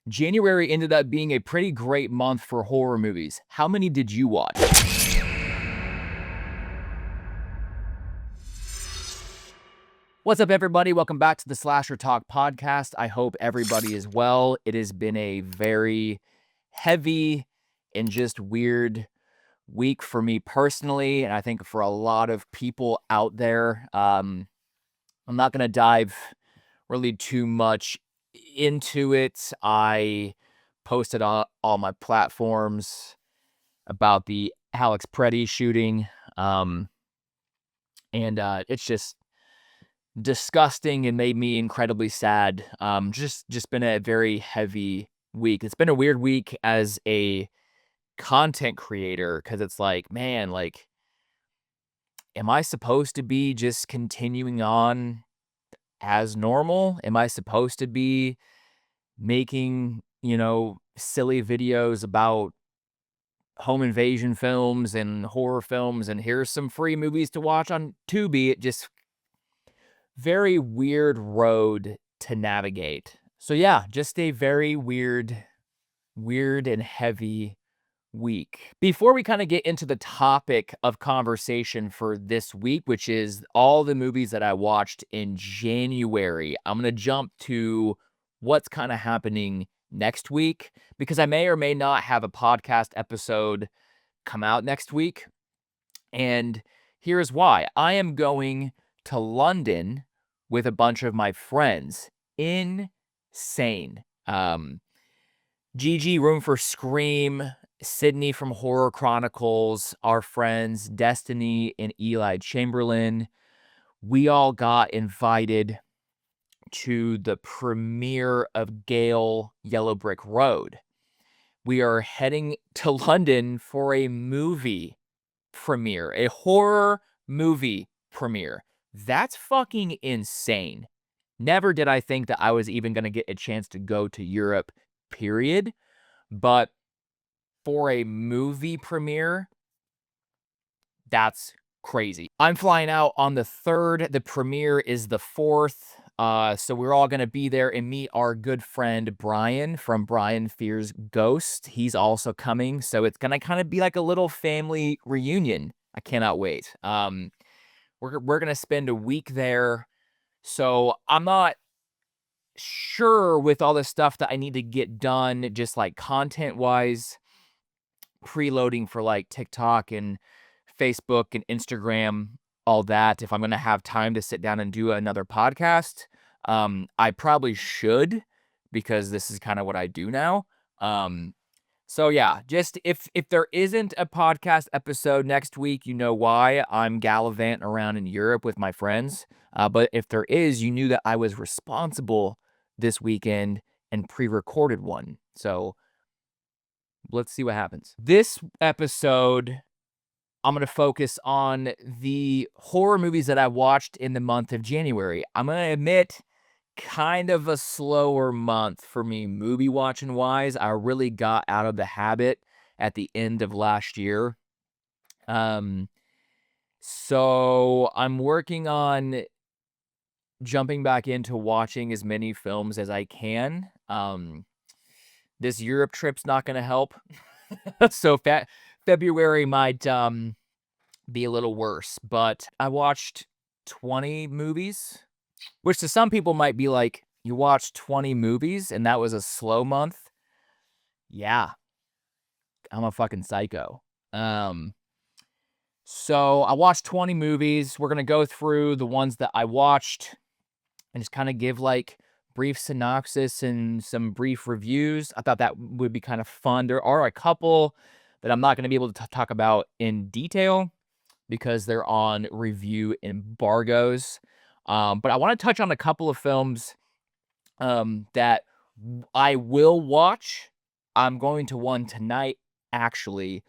January ended up being a pretty great month for horror movies. How many did you watch? What's up, everybody? Welcome back to the SlasherTalk Podcast. I hope everybody is well. It has been a very heavy and just weird week for me personally, and I think for a lot of people out there. I'm not going to dive really too much into it. I posted on all my platforms about the Alex Preddy shooting, and it's just disgusting and made me incredibly sad. Just been a very heavy week. It's been a weird week as a content creator because it's like, man, like, am I supposed to be just continuing on as normal? Am I supposed to be making, silly videos about home invasion films and horror films and here's some free movies to watch on Tubi? It just very weird road to navigate. So yeah, just a very weird and heavy week. Before we kind of get into the topic of conversation for this week, which is all the movies that I watched in January, I'm going to jump to what's kind of happening next week because I may or may not have a podcast episode come out next week. And here's why. I am going to London with a bunch of my friends. Insane. Gigi, Room for Scream, Sydney from Horror Chronicles, our friends Destiny and Eli Chamberlain, we all got invited to the premiere of Gale Yellow Brick Road. We are heading to London for a movie premiere, a horror movie premiere. That's fucking insane. Never did I think that I was even going to get a chance to go to Europe, period. But for a movie premiere, that's crazy. I'm flying out on the 3rd. The premiere is the 4th. So we're all going to be there and meet our good friend Brian from Brian Fears Ghost. He's also coming. So it's going to kind of be like a little family reunion. I cannot wait. We're going to spend a week there. So I'm not sure with all the stuff that I need to get done, just like content-wise, preloading for like TikTok and Facebook and Instagram, all that. If I'm going to have time to sit down and do another podcast, I probably should because this is kind of what I do now. So yeah, just if there isn't a podcast episode next week, you know why. I'm gallivanting around in Europe with my friends. But if there is, you knew that I was responsible this weekend and pre-recorded one. So let's see what happens. This episode, I'm going to focus on the horror movies that I watched in the month of January. I'm going to admit, kind of a slower month for me movie watching wise. I really got out of the habit at the end of last year. So I'm working on jumping back into watching as many films as I can. This Europe trip's not going to help. So February might be a little worse, but I watched 20 movies, which to some people might be like, you watched 20 movies and that was a slow month? Yeah, I'm a fucking psycho. So I watched 20 movies. We're going to go through the ones that I watched and just kind of give like brief synopsis and some brief reviews. I thought that would be kind of fun. There are a couple that I'm not going to be able to talk about in detail because they're on review embargoes. But I want to touch on a couple of films that I will watch. I'm going to one tonight, actually.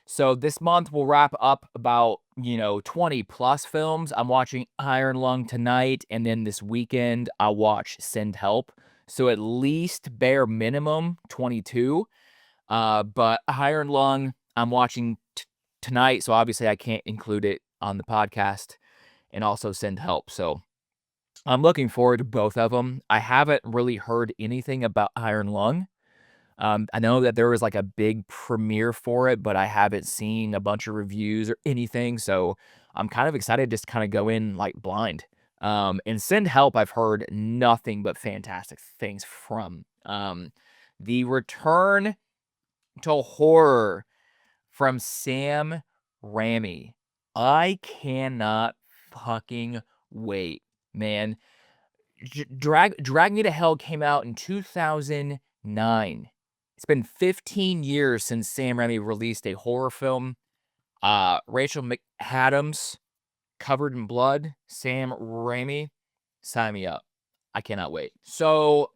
So this month we'll wrap up about, 20 plus films. I'm watching Iron Lung tonight, and then this weekend I'll watch Send Help. So at least bare minimum 22. But Iron Lung I'm watching tonight, so obviously I can't include it on the podcast, and also Send Help. So I'm looking forward to both of them. I haven't really heard anything about Iron Lung. I know that there was like a big premiere for it, but I haven't seen a bunch of reviews or anything. So I'm kind of excited just to kind of go in like blind. And Send Help, I've heard nothing but fantastic things from. The return to horror from Sam Raimi. I cannot fucking wait, man. Drag Me to Hell came out in 2009. It's been 15 years since Sam Raimi released a horror film. Rachel McAdams, covered in blood. Sam Raimi, sign me up. I cannot wait. So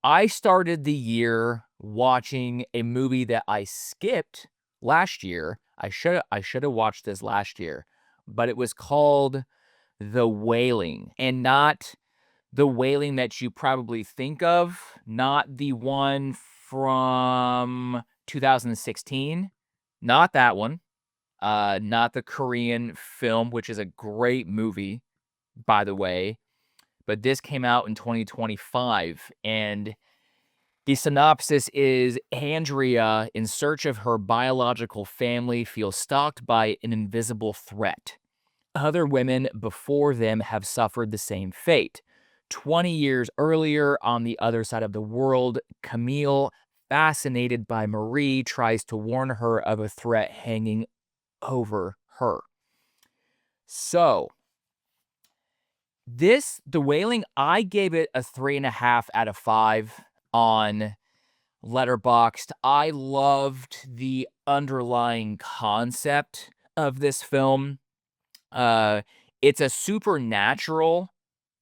I started the year watching a movie that I skipped last year. I should have watched this last year, but it was called The Wailing, and not the Wailing that you probably think of, not the one from 2016, not that one, not the Korean film, which is a great movie, by the way, but this came out in 2025, and the synopsis is Andrea, in search of her biological family, feels stalked by an invisible threat. Other women before them have suffered the same fate. 20 years earlier, on the other side of the world, Camille, fascinated by Marie, tries to warn her of a threat hanging over her. So, The Wailing, I gave it a 3.5 out of 5 on Letterboxd. I loved the underlying concept of this film. It's a supernatural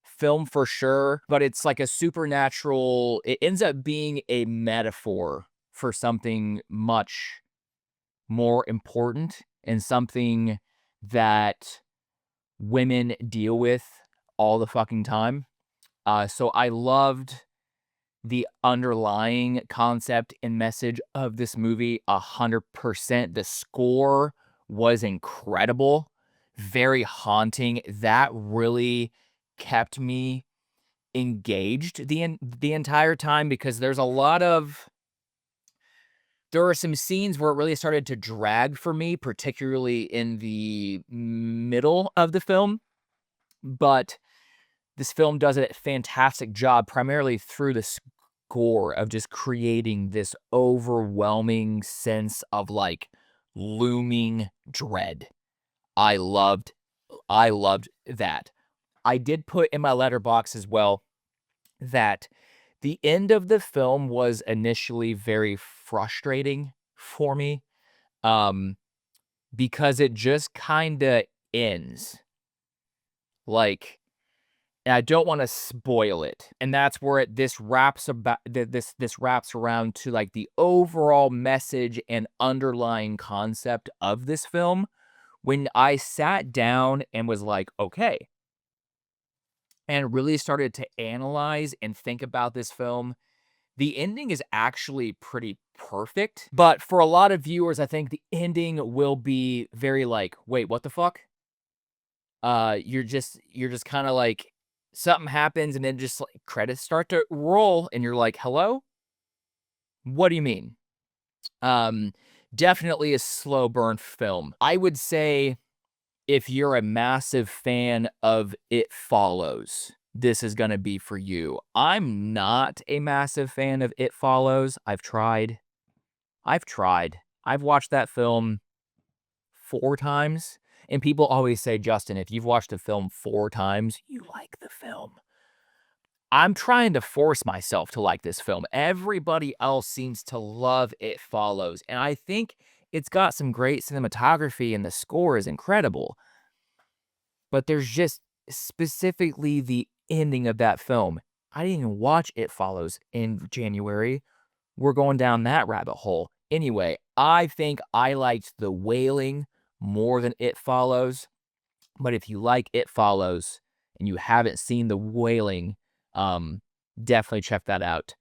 film for sure, but it's like a supernatural, it ends up being a metaphor for something much more important and something that women deal with all the fucking time. So I loved the underlying concept and message of this movie 100%. The score was incredible, very haunting. That really kept me engaged the entire time, because there are some scenes where it really started to drag for me, particularly in the middle of the film, but this film does a fantastic job, primarily through the score, of just creating this overwhelming sense of like looming dread. I loved that. I did put in my letterbox as well that the end of the film was initially very frustrating for me, um, because it just kinda ends. Like, and I don't wanna spoil it, and that's where this wraps about this wraps around to, like, the overall message and underlying concept of this film. When I sat down and was like, "Okay," and really started to analyze and think about this film, the ending is actually pretty perfect. But for a lot of viewers, I think the ending will be very like, "Wait, what the fuck?" You're just kinda like, something happens and then just, like, credits start to roll, and you're like, "Hello? What do you mean?" Um, Definitely a slow burn film. I would say if you're a massive fan of It Follows, this is gonna be for you. I'm not a massive fan of It Follows. I've tried. I've watched that film 4 times, and people always say, "Justin, if you've watched a film 4 times, you like the film." I'm trying to force myself to like this film. Everybody else seems to love It Follows, and I think it's got some great cinematography and the score is incredible. But there's just specifically the ending of that film. I didn't even watch It Follows in January. We're going down that rabbit hole. Anyway, I think I liked The Wailing more than It Follows. But if you like It Follows and you haven't seen The Wailing, definitely check that out.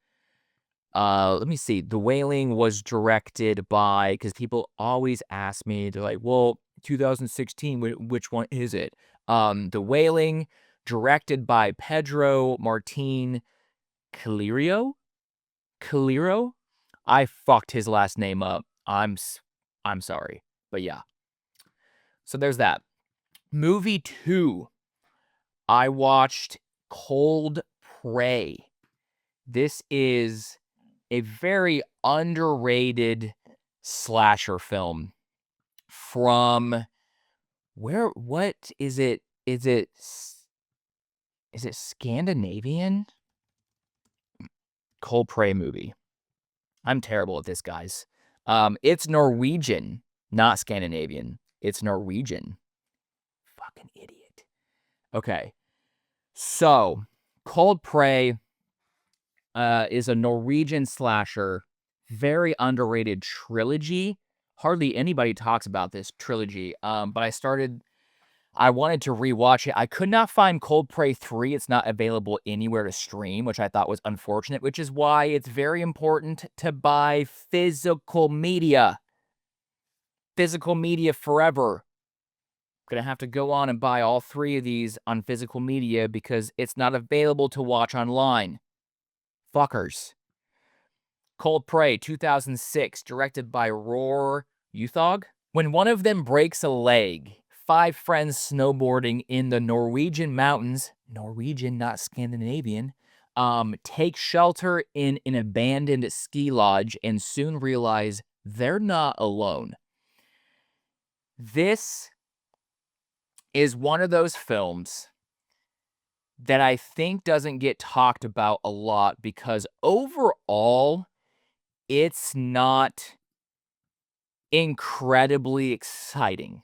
Let me see. The Wailing was directed by, because people always ask me, they're like, well, 2016, which one is it? The Wailing, directed by Pedro Martin Calero. I fucked his last name up. I'm sorry, but yeah. So there's that. Movie 2, I watched Cold Prey. This is a very underrated slasher film from what is it? Is it Scandinavian? Cold Prey movie. I'm terrible at this, guys. It's Norwegian, not Scandinavian. It's Norwegian. Fucking idiot. Okay. So, Cold Prey is a Norwegian slasher, very underrated trilogy. Hardly anybody talks about this trilogy. But I wanted to rewatch it. I could not find Cold Prey 3. It's not available anywhere to stream, which I thought was unfortunate, which is why it's very important to buy physical media. Physical media forever. Gonna have to go on and buy all 3 of these on physical media because it's not available to watch online. Fuckers. Cold Prey, 2006, directed by Roar Uthog. When one of them breaks a leg, 5 friends snowboarding in the Norwegian mountains, Norwegian, not Scandinavian, take shelter in an abandoned ski lodge and soon realize they're not alone. This is one of those films that I think doesn't get talked about a lot because overall, it's not incredibly exciting.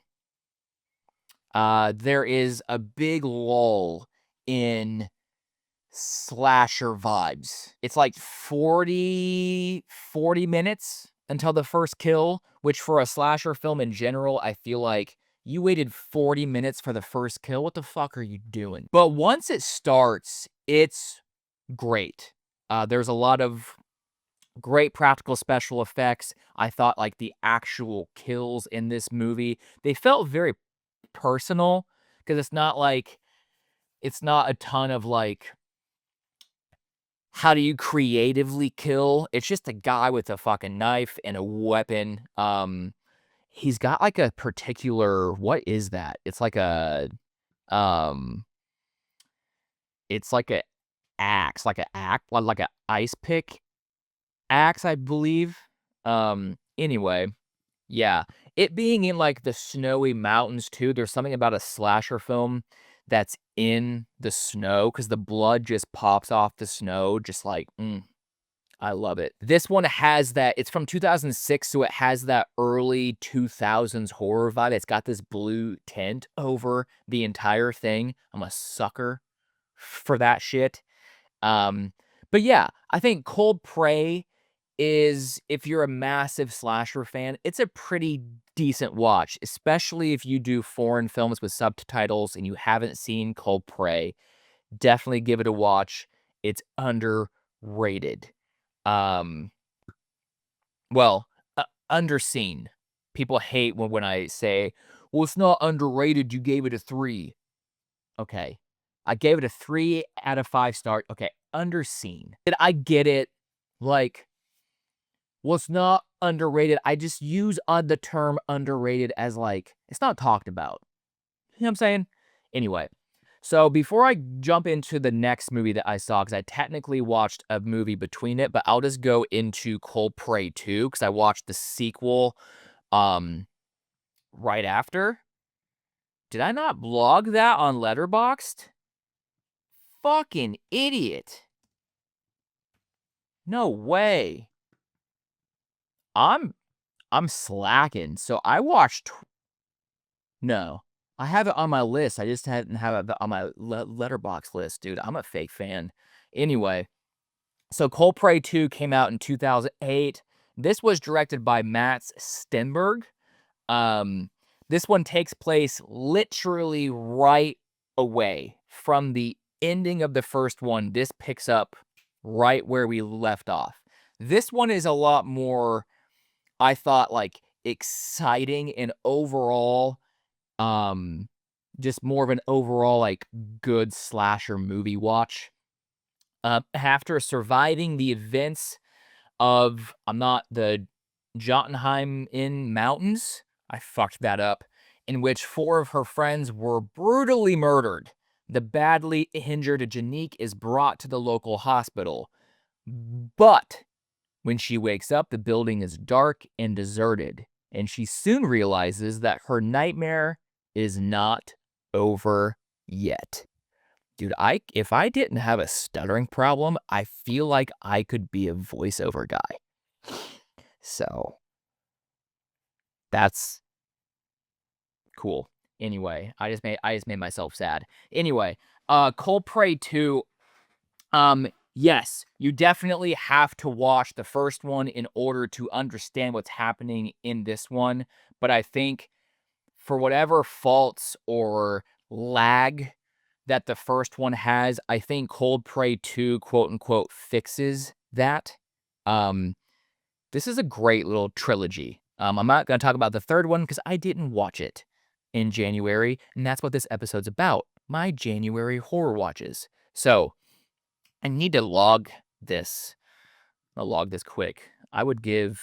There is a big lull in slasher vibes. It's like 40 minutes until the first kill, which for a slasher film in general, I feel like you waited 40 minutes for the first kill. What the fuck are you doing? But once it starts, it's great. There's a lot of great practical special effects. I thought like the actual kills in this movie, they felt very personal because it's not a ton of like, how do you creatively kill? It's just a guy with a fucking knife and a weapon. He's got like a particular, what is that? It's like a axe, like a ice pick axe, I believe. Anyway, yeah. It being in like the snowy mountains too, there's something about a slasher film that's in the snow because the blood just pops off the snow, just like, I love it. This one has that, it's from 2006, so it has that early 2000s horror vibe. It's got this blue tint over the entire thing. I'm a sucker for that shit. But yeah, I think Cold Prey is, if you're a massive slasher fan, it's a pretty decent watch, especially if you do foreign films with subtitles and you haven't seen Cold Prey. Definitely give it a watch. It's underrated. Well, underseen. People hate when I say, well, it's not underrated, you gave it a 3. Okay. I gave it a 3 out of 5 stars. Okay, underseen. I get it. Like, well, it's not underrated. I just use the term underrated as like, it's not talked about. You know what I'm saying? Anyway, so before I jump into the next movie that I saw, because I technically watched a movie between it, but I'll just go into Cold Prey 2, because I watched the sequel right after. Did I not blog that on Letterboxd? Fucking idiot. No way. I'm slacking. So I watched. No, I have it on my list. I just hadn't have it on my Letterboxd list, dude. I'm a fake fan. Anyway, so Cold Prey 2 came out in 2008. This was directed by Matt Stenberg. This one takes place literally right away from the ending of the first one. This picks up right where we left off. This one is a lot more, I thought, like, exciting and overall just more of an overall, like, good slasher movie watch. After surviving the events of, I'm not the Jotunheim in Mountains, I fucked that up, in which 4 of her friends were brutally murdered. The badly injured Janique is brought to the local hospital. But when she wakes up, the building is dark and deserted, and she soon realizes that her nightmare is not over yet. Dude, if I didn't have a stuttering problem, I feel like I could be a voiceover guy. So, that's cool. Anyway, I just made myself sad. Anyway, Cold Prey 2, yes, you definitely have to watch the first one in order to understand what's happening in this one, but I think for whatever faults or lag that the first one has, I think Cold Prey 2, quote unquote, fixes that. This is a great little trilogy. I'm not going to talk about the third one because I didn't watch it in January, and that's what this episode's about, my January horror watches. So, I need to log this. I'll log this quick. I would give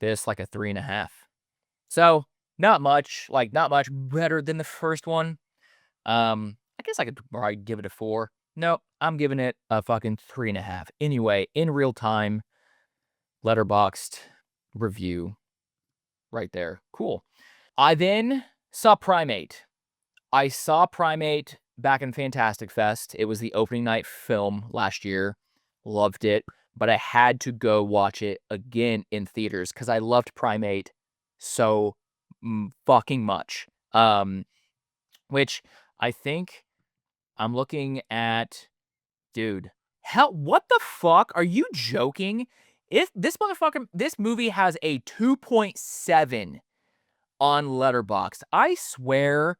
this like a 3.5. So, not much better than the first one. I guess I could probably give it a 4. Nope, I'm giving it a fucking 3.5. Anyway, in real time, letterboxed review right there. Cool. I then saw Primate. I saw Primate back in Fantastic Fest. It was the opening night film last year. Loved it, but I had to go watch it again in theaters because I loved Primate so fucking much. Which I think I'm looking at, dude. Hell, what the fuck? Are you joking? If this movie has a 2.7 on Letterboxd. I swear,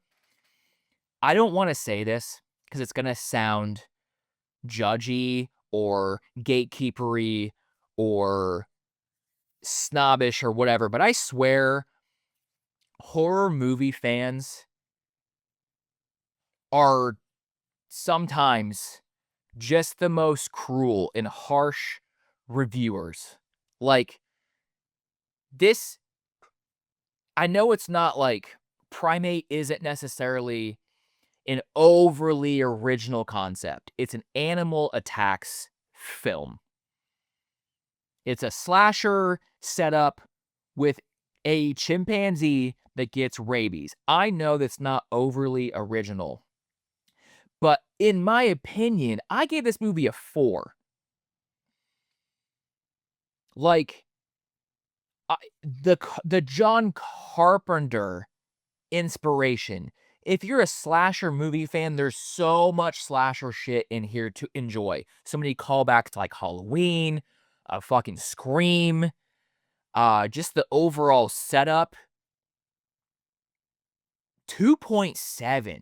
I don't want to say this because it's going to sound judgy or gatekeepery or snobbish or whatever, but I swear horror movie fans are sometimes just the most cruel and harsh reviewers. Like, this, I know it's not like Primate isn't necessarily an overly original concept. It's an animal attacks film. It's a slasher setup with a chimpanzee that gets rabies. I know that's not overly original, but in my opinion, I gave this movie a 4. Like, the John Carpenter inspiration. If you're a slasher movie fan, there's so much slasher shit in here to enjoy. So many callbacks to like Halloween, fucking Scream, just the overall setup. 2.7.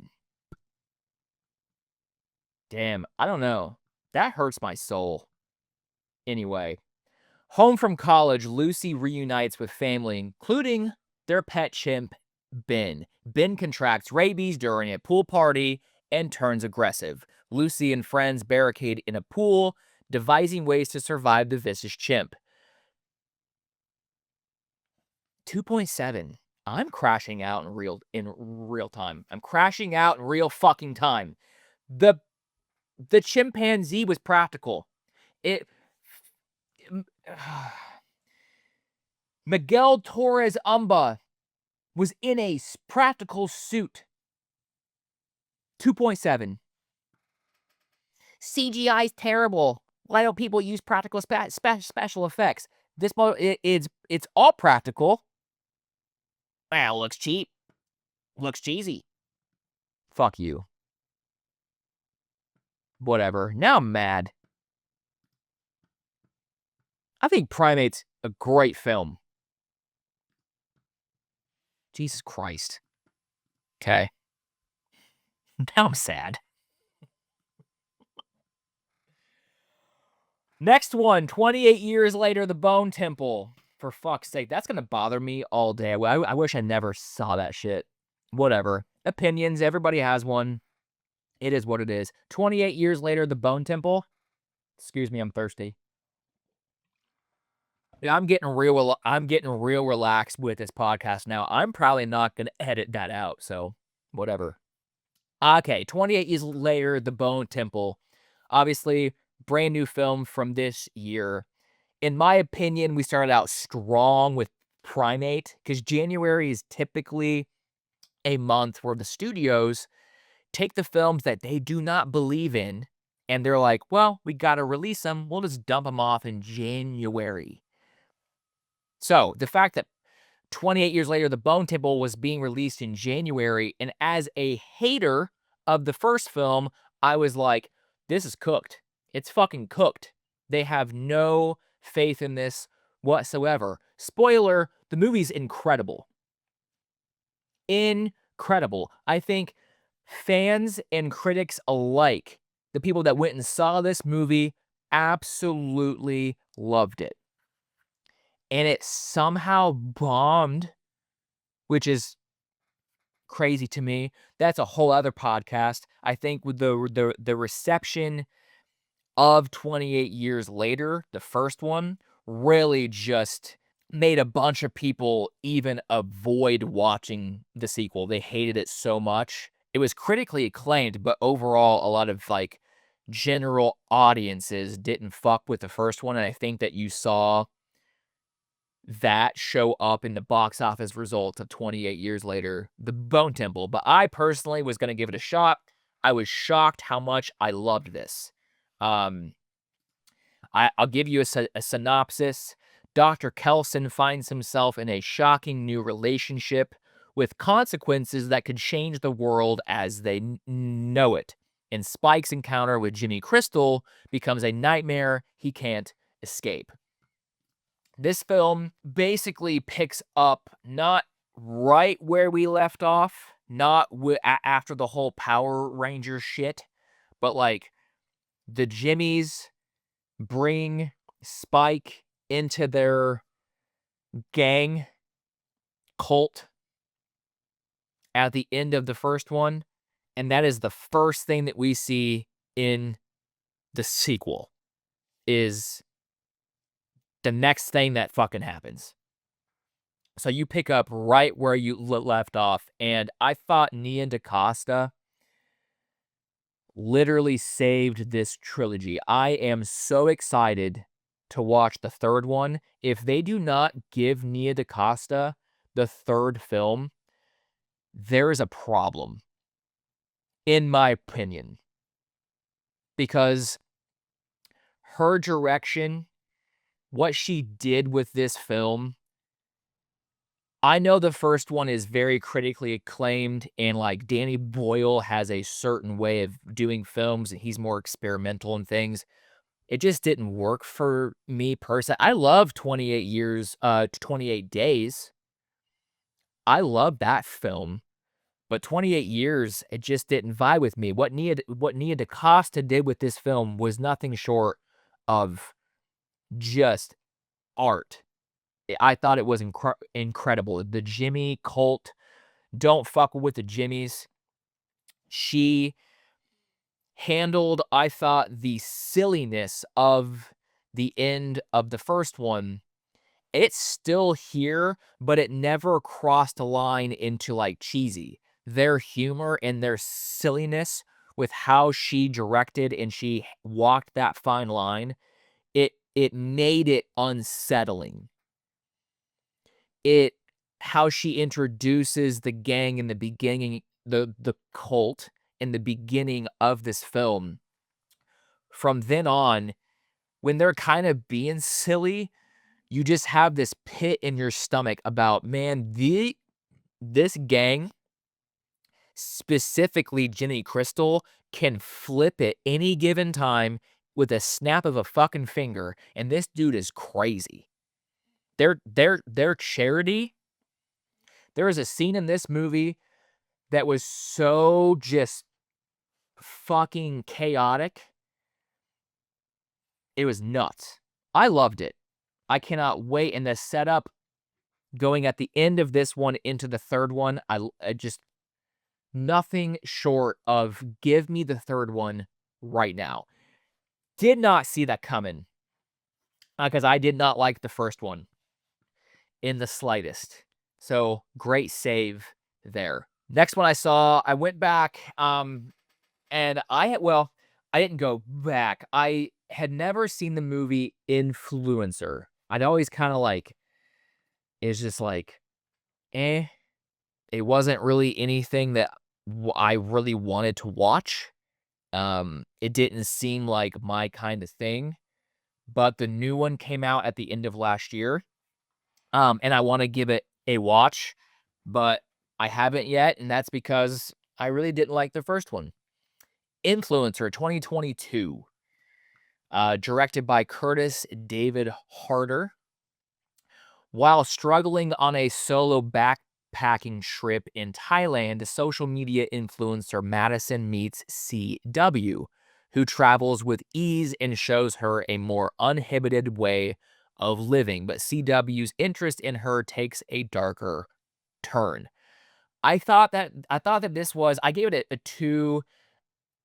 Damn, I don't know. That hurts my soul. Anyway, home from college, Lucy reunites with family, including their pet chimp, Ben. Ben contracts rabies during a pool party and turns aggressive. Lucy and friends barricade in a pool, devising ways to survive the vicious chimp. 2.7. I'm crashing out in real time. I'm crashing out in real fucking time. The chimpanzee was practical. It Miguel Torres Umba was in a practical suit. 2.7. CGI is terrible. Why don't people use practical special effects? It's all practical. Well, looks cheap. Looks cheesy. Fuck you. Whatever. Now I'm mad. I think Primate's a great film. Jesus Christ. Okay. Now I'm sad. Next one, 28 years later, The Bone Temple. For fuck's sake, that's gonna bother me all day. I wish I never saw that shit. whatever. Opinions, everybody has one. It is what it is. 28 years later, The Bone Temple. Excuse me, I'm thirsty. Yeah, I'm getting real relaxed with this podcast now. I'm probably not going to edit that out, so whatever. Okay, 28 years later, The Bone Temple. Obviously, brand new film from this year. In my opinion, we started out strong with Primate because January is typically a month where the studios take the films that they do not believe in and they're like, well, we got to release them. We'll just dump them off in January. So the fact that 28 years later, The Bone Temple was being released in January, and as a hater of the first film, I was like, this is cooked. It's fucking cooked. They have no faith in this whatsoever. Spoiler, the movie's incredible. Incredible. I think fans and critics alike, the people that went and saw this movie, absolutely loved it. And it somehow bombed, which is crazy to me. That's a whole other podcast. I think with the reception of 28 years later, the first one, really just made a bunch of people even avoid watching the sequel. They hated it so much. It was critically acclaimed, but overall, a lot of like general audiences didn't fuck with the first one. And I think that you saw that show up in the box office results of 28 years later, The Bone Temple. But I personally was going to give it a shot. I was shocked how much I loved this. I'll give you a synopsis. Dr. Kelson finds himself in a shocking new relationship with consequences that could change the world as they know it. And Spike's encounter with Jimmy Crystal becomes a nightmare he can't escape. This film basically picks up not right where we left off, not after the whole Power Ranger shit, but like the Jimmies bring Spike into their gang cult at the end of the first one, and that is the first thing that we see in the sequel is the next thing that fucking happens. So you pick up right where you left off, and I thought Nia DaCosta literally saved this trilogy. I am so excited to watch the third one. If they do not give Nia DaCosta the third film, there is a problem, in my opinion, because her direction, what she did with this film, I know the first one is very critically acclaimed, and like Danny Boyle has a certain way of doing films, and he's more experimental and things. It just didn't work for me personally. I love 28 Days. I love that film, but 28 Years, it just didn't vibe with me. What Nia DaCosta did with this film was nothing short of just art. I thought it was incredible. The Jimmy cult, don't fuck with the Jimmies. She handled, I thought, the silliness of the end of the first one. It's still here, but it never crossed a line into like cheesy. Their humor and their silliness with how she directed and she walked that fine line, it made it unsettling. How she introduces the gang in the beginning, the cult in the beginning of this film. From then on, when they're kind of being silly, you just have this pit in your stomach about, man, this gang, specifically Jimmy Crystal, can flip at any given time with a snap of a fucking finger, and this dude is crazy. Their charity. There is a scene in this movie that was so just fucking chaotic. It was nuts. I loved it. I cannot wait. And the setup going at the end of this one into the third one, I just nothing short of give me the third one right now. Did not see that coming because I did not like the first one in the slightest. So great save there. Next one I saw, I went back, and I didn't go back. I had never seen the movie Influencer. I'd always kind of like, it's just like, eh. It wasn't really anything that I really wanted to watch. It didn't seem like my kind of thing, but the new one came out at the end of last year. And I want to give it a watch, but I haven't yet, and that's because I really didn't like the first one. Influencer 2022, directed by Curtis David Harder. While struggling on a solo backpacking trip in Thailand, social media influencer Madison meets CW, who travels with ease and shows her a more uninhibited way of living. But CW's interest in her takes a darker turn. I thought that this was, I gave it a 2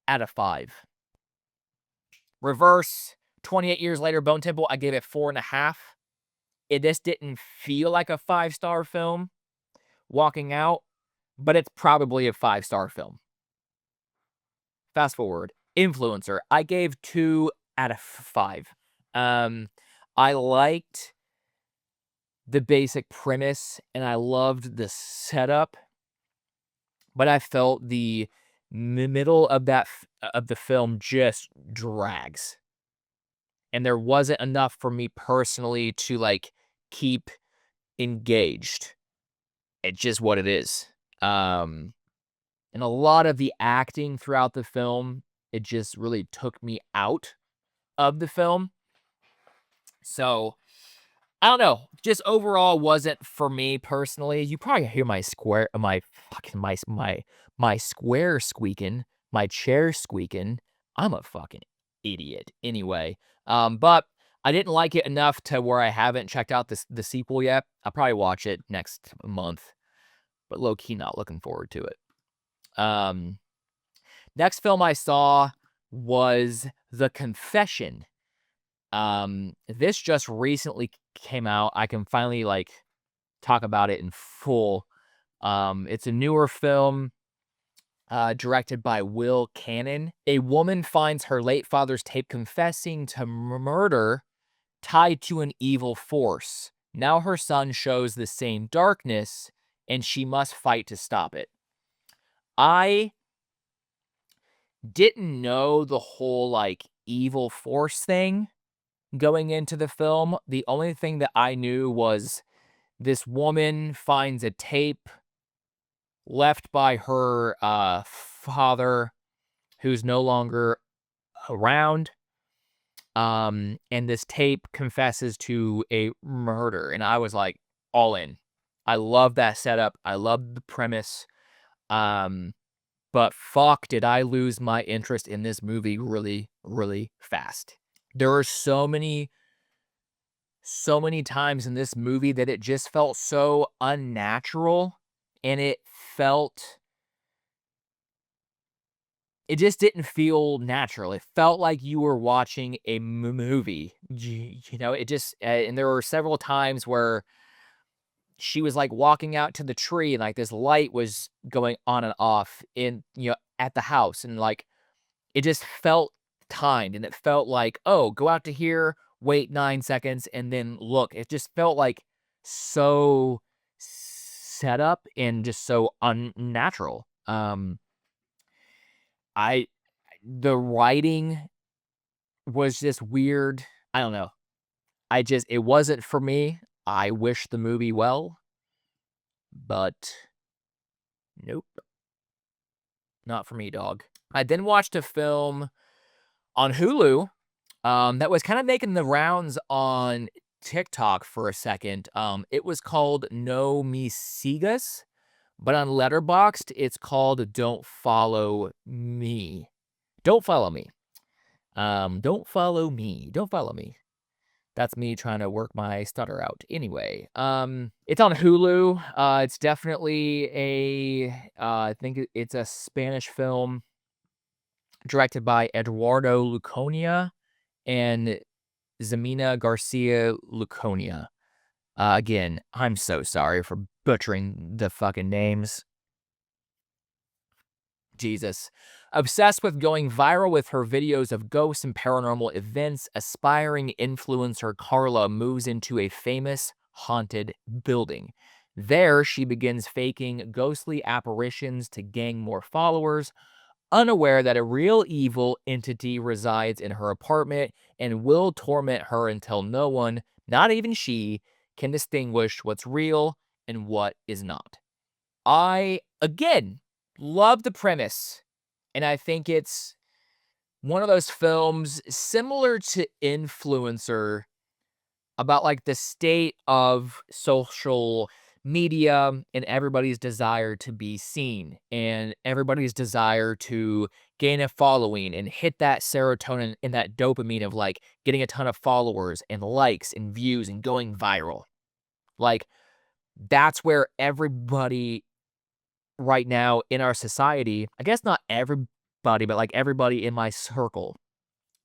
out of 5. Reverse, 28 years later, Bone Temple, I gave it 4.5. It just didn't feel like a 5-star film walking out, but it's probably a 5-star film. Fast forward, Influencer, I gave 2 out of 5. I liked the basic premise and I loved the setup, but I felt the middle of the film just drags. And there wasn't enough for me personally to like keep engaged. It's just what it is. And a lot of the acting throughout the film, it just really took me out of the film. So I don't know. Just overall wasn't for me personally. You probably hear my square squeaking, my chair squeaking. I'm a fucking idiot. Anyway, but I didn't like it enough to where I haven't checked out the sequel yet. I'll probably watch it next month, but low key not looking forward to it. Next film I saw was The Confession. This just recently came out. I can finally like talk about it in full. It's a newer film, directed by Will Cannon. A woman finds her late father's tape confessing to murder tied to an evil force. Now her son shows the same darkness, and she must fight to stop it. I didn't know the whole like evil force thing going into the film. The only thing that I knew was this woman finds a tape left by her father who's no longer around. And this tape confesses to a murder. And I was like, all in. I love that setup. I love the premise. But fuck, did I lose my interest in this movie really, really fast. There are so many times in this movie that it just felt so unnatural, and it just didn't feel natural. It felt like you were watching a movie. You know, it just, and there were several times where she was like walking out to the tree and like this light was going on and off in, at the house. And like, it just felt timed and it felt like, oh, go out to here, wait 9 seconds and then look. It just felt like so set up and just so unnatural. The writing was just weird. I don't know. It wasn't for me. I wish the movie well, but nope. Not for me, dog. I then watched a film on Hulu that was kind of making the rounds on TikTok for a second. It was called No Me Sigas, but on Letterboxd, it's called Don't Follow Me. Don't follow me. Don't follow me. Don't follow me. That's me trying to work my stutter out. Anyway, it's on Hulu. It's definitely I think it's a Spanish film directed by Eduardo Luconia and Ximena Garcia Luconia. Again, I'm so sorry for butchering the fucking names. Jesus. Obsessed with going viral with her videos of ghosts and paranormal events, aspiring influencer Carla moves into a famous haunted building. There, she begins faking ghostly apparitions to gain more followers, unaware that a real evil entity resides in her apartment and will torment her until no one, not even she, can distinguish what's real and what is not. I, again, love the premise, and I think it's one of those films similar to Influencer about, like, the state of social media and everybody's desire to be seen and everybody's desire to gain a following and hit that serotonin and that dopamine of, like, getting a ton of followers and likes and views and going viral. Like, that's where everybody right now in our society, I guess not everybody, but like everybody in my circle.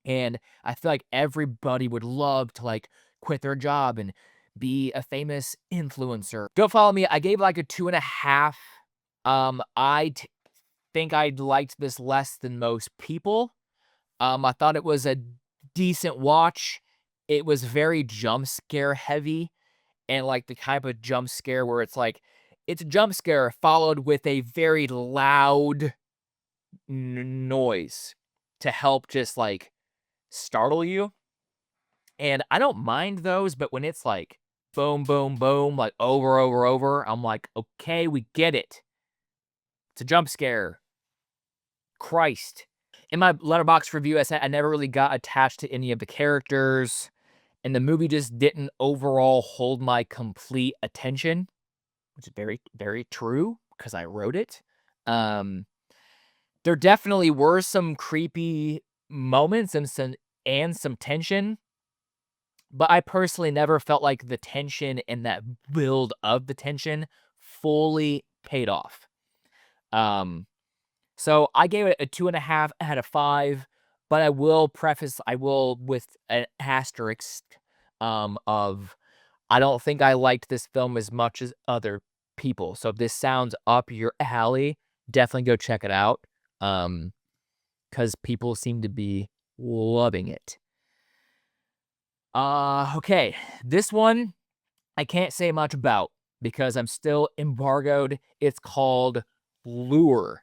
And I feel like everybody would love to like quit their job and be a famous influencer. Go follow me. I gave like a 2.5. Think I liked this less than most people. I thought it was a decent watch. It was very jump scare heavy and like the type of jump scare where it's like it's a jump scare followed with a very loud noise to help just like startle you. And I don't mind those, but when it's like boom, boom, boom, like over, I'm like, okay, we get it. It's a jump scare. Christ. In my letterbox review, I said I never really got attached to any of the characters, and the movie just didn't overall hold my complete attention, which is very, very true because I wrote it. There definitely were some creepy moments and some tension, but I personally never felt like the tension and that build of the tension fully paid off. So I gave it a 2.5 out of 5, but I will with an asterisk of I don't think I liked this film as much as other people. So if this sounds up your alley, definitely go check it out. Because people seem to be loving it. Okay. This one I can't say much about because I'm still embargoed. It's called Lure,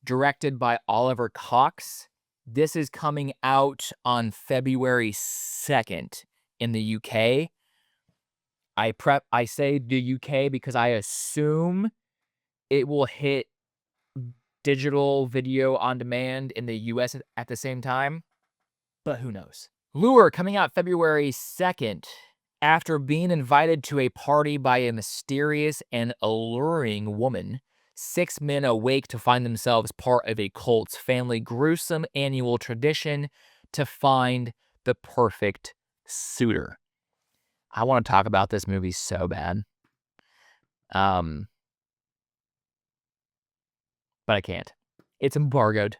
directed by Oliver Cox. This is coming out on February 2nd in the UK. I say the UK because I assume it will hit digital video on demand in the US at the same time, but who knows? Lure coming out February 2nd. After being invited to a party by a mysterious and alluring woman, 6 men awake to find themselves part of a cult's family gruesome annual tradition to find the perfect suitor. I want to talk about this movie so bad. But I can't. It's embargoed.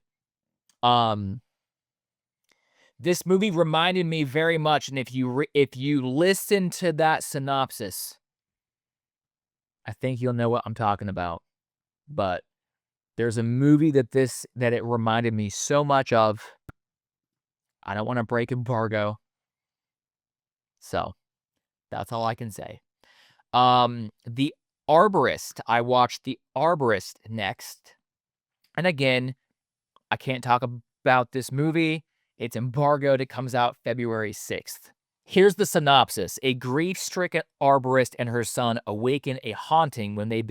This movie reminded me very much, and if you listen to that synopsis, I think you'll know what I'm talking about. But there's a movie that it reminded me so much of. I don't want to break embargo. So, that's all I can say. The Arborist. I watched The Arborist next. And again, I can't talk about this movie. It's embargoed. It comes out February 6th. Here's the synopsis. A grief-stricken arborist and her son awaken a haunting when they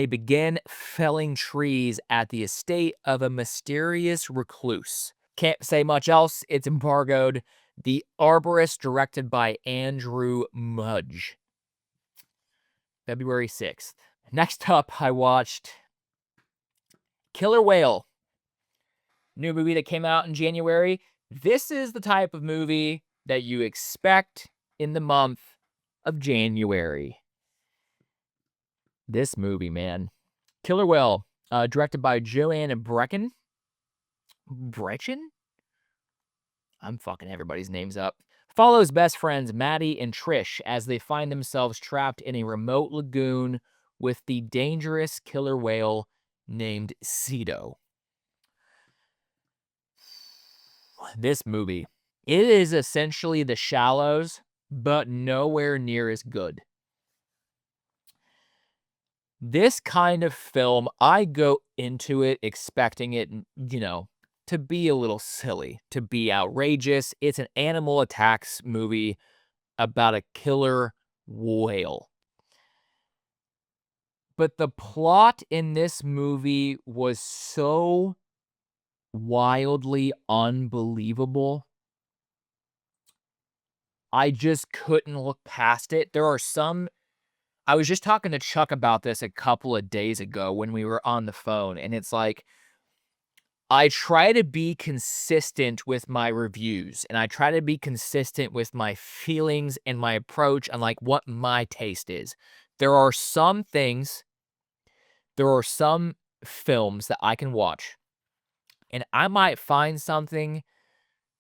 begin felling trees at the estate of a mysterious recluse. Can't say much else. It's embargoed. The Arborist, directed by Andrew Mudge. February 6th. Next up, I watched Killer Whale. New movie that came out in January. This is the type of movie that you expect in the month of January. This movie, man. Killer Whale, directed by Joanne Brecken. Brechen? I'm fucking everybody's names up. Follows best friends Maddie and Trish as they find themselves trapped in a remote lagoon with the dangerous killer whale named Cedo. This movie, it is essentially The Shallows, but nowhere near as good. This kind of film, I go into it expecting it, to be a little silly, to be outrageous. It's an animal attacks movie about a killer whale. But the plot in this movie was so wildly unbelievable. I just couldn't look past it. I was just talking to Chuck about this a couple of days ago when we were on the phone, and it's like, I try to be consistent with my reviews, and I try to be consistent with my feelings and my approach and like what my taste is. There are some films that I can watch, and I might find something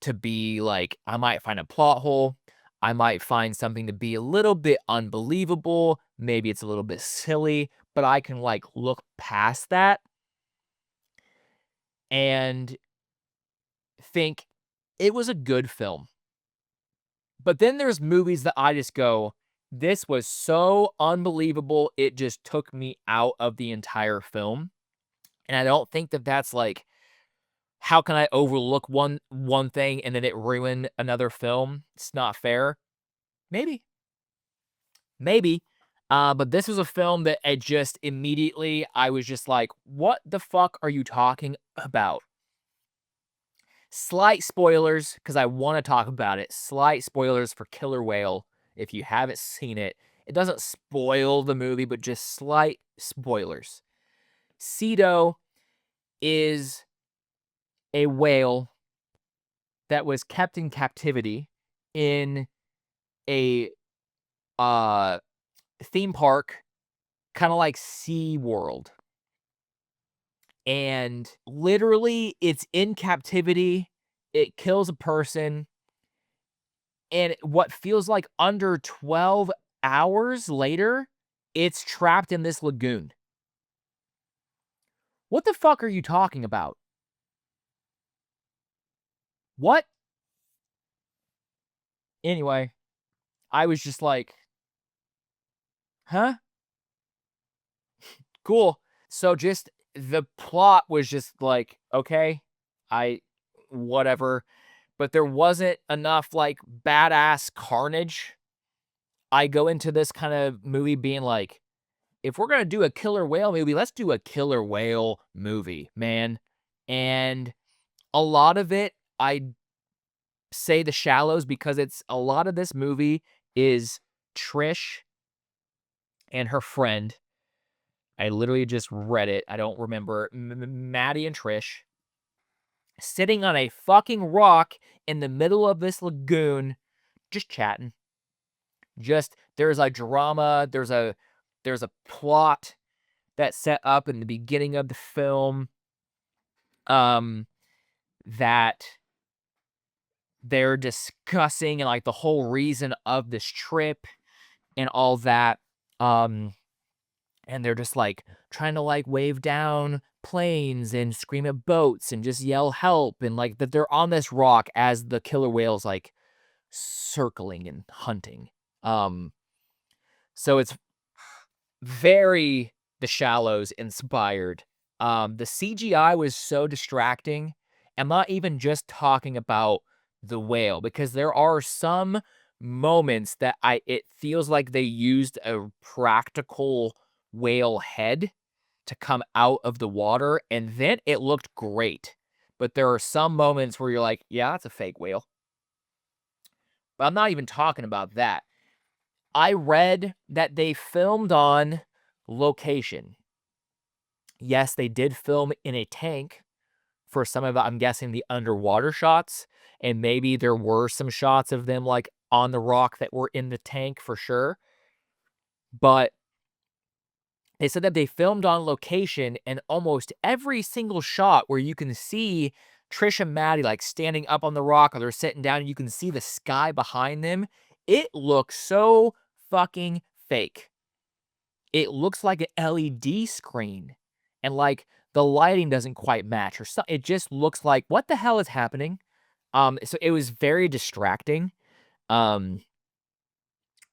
to be like, I might find a plot hole. I might find something to be a little bit unbelievable. Maybe it's a little bit silly, but I can like look past that and think it was a good film. But then there's movies that I just go, this was so unbelievable, it just took me out of the entire film. And I don't think that that's like, how can I overlook one thing and then it ruin another film? It's not fair. Maybe. But this was a film that it just immediately, I was just like, what the fuck are you talking about? Slight spoilers, because I want to talk about it. Slight spoilers for Killer Whale. If you haven't seen it, it doesn't spoil the movie, but just slight spoilers. Cedo is a whale that was kept in captivity in a theme park, kind of like SeaWorld. And literally, it's in captivity. It kills a person. And what feels like under 12 hours later, it's trapped in this lagoon. What the fuck are you talking about? What? Anyway, I was just like, huh? Cool. So just the plot was just like, okay, whatever. But there wasn't enough like badass carnage. I go into this kind of movie being like, if we're going to do a killer whale movie, let's do a killer whale movie, man. And a lot of it, I say The Shallows because a lot of this movie is Trish and her friend. I literally just read it. I don't remember. Maddie and Trish sitting on a fucking rock in the middle of this lagoon, just chatting. There's a drama. There's a plot that's set up in the beginning of the film. That they're discussing and like the whole reason of this trip and all that. And they're just like trying to like wave down planes and scream at boats and just yell help, and like that they're on this rock as the killer whale's like circling and hunting. So it's very The Shallows inspired. The CGI was so distracting. I'm not even just talking about the whale, because there are some moments that it feels like they used a practical whale head to come out of the water, and then it looked great. But there are some moments where you're like, yeah, that's a fake whale. But I'm not even talking about that. I read that they filmed on location. Yes, they did film in a tank for some of, I'm guessing, the underwater shots. and maybe there were some shots of them, like, on the rock that were in the tank for sure, but they said that they filmed on location, and almost every single shot where you can see Trish and Maddie, like, standing up on the rock or they're sitting down and you can see the sky behind them, it looks so fucking fake. It looks like an LED screen, and, like, the lighting doesn't quite match or it just looks like, "What the hell is happening?" So it was very distracting. Um,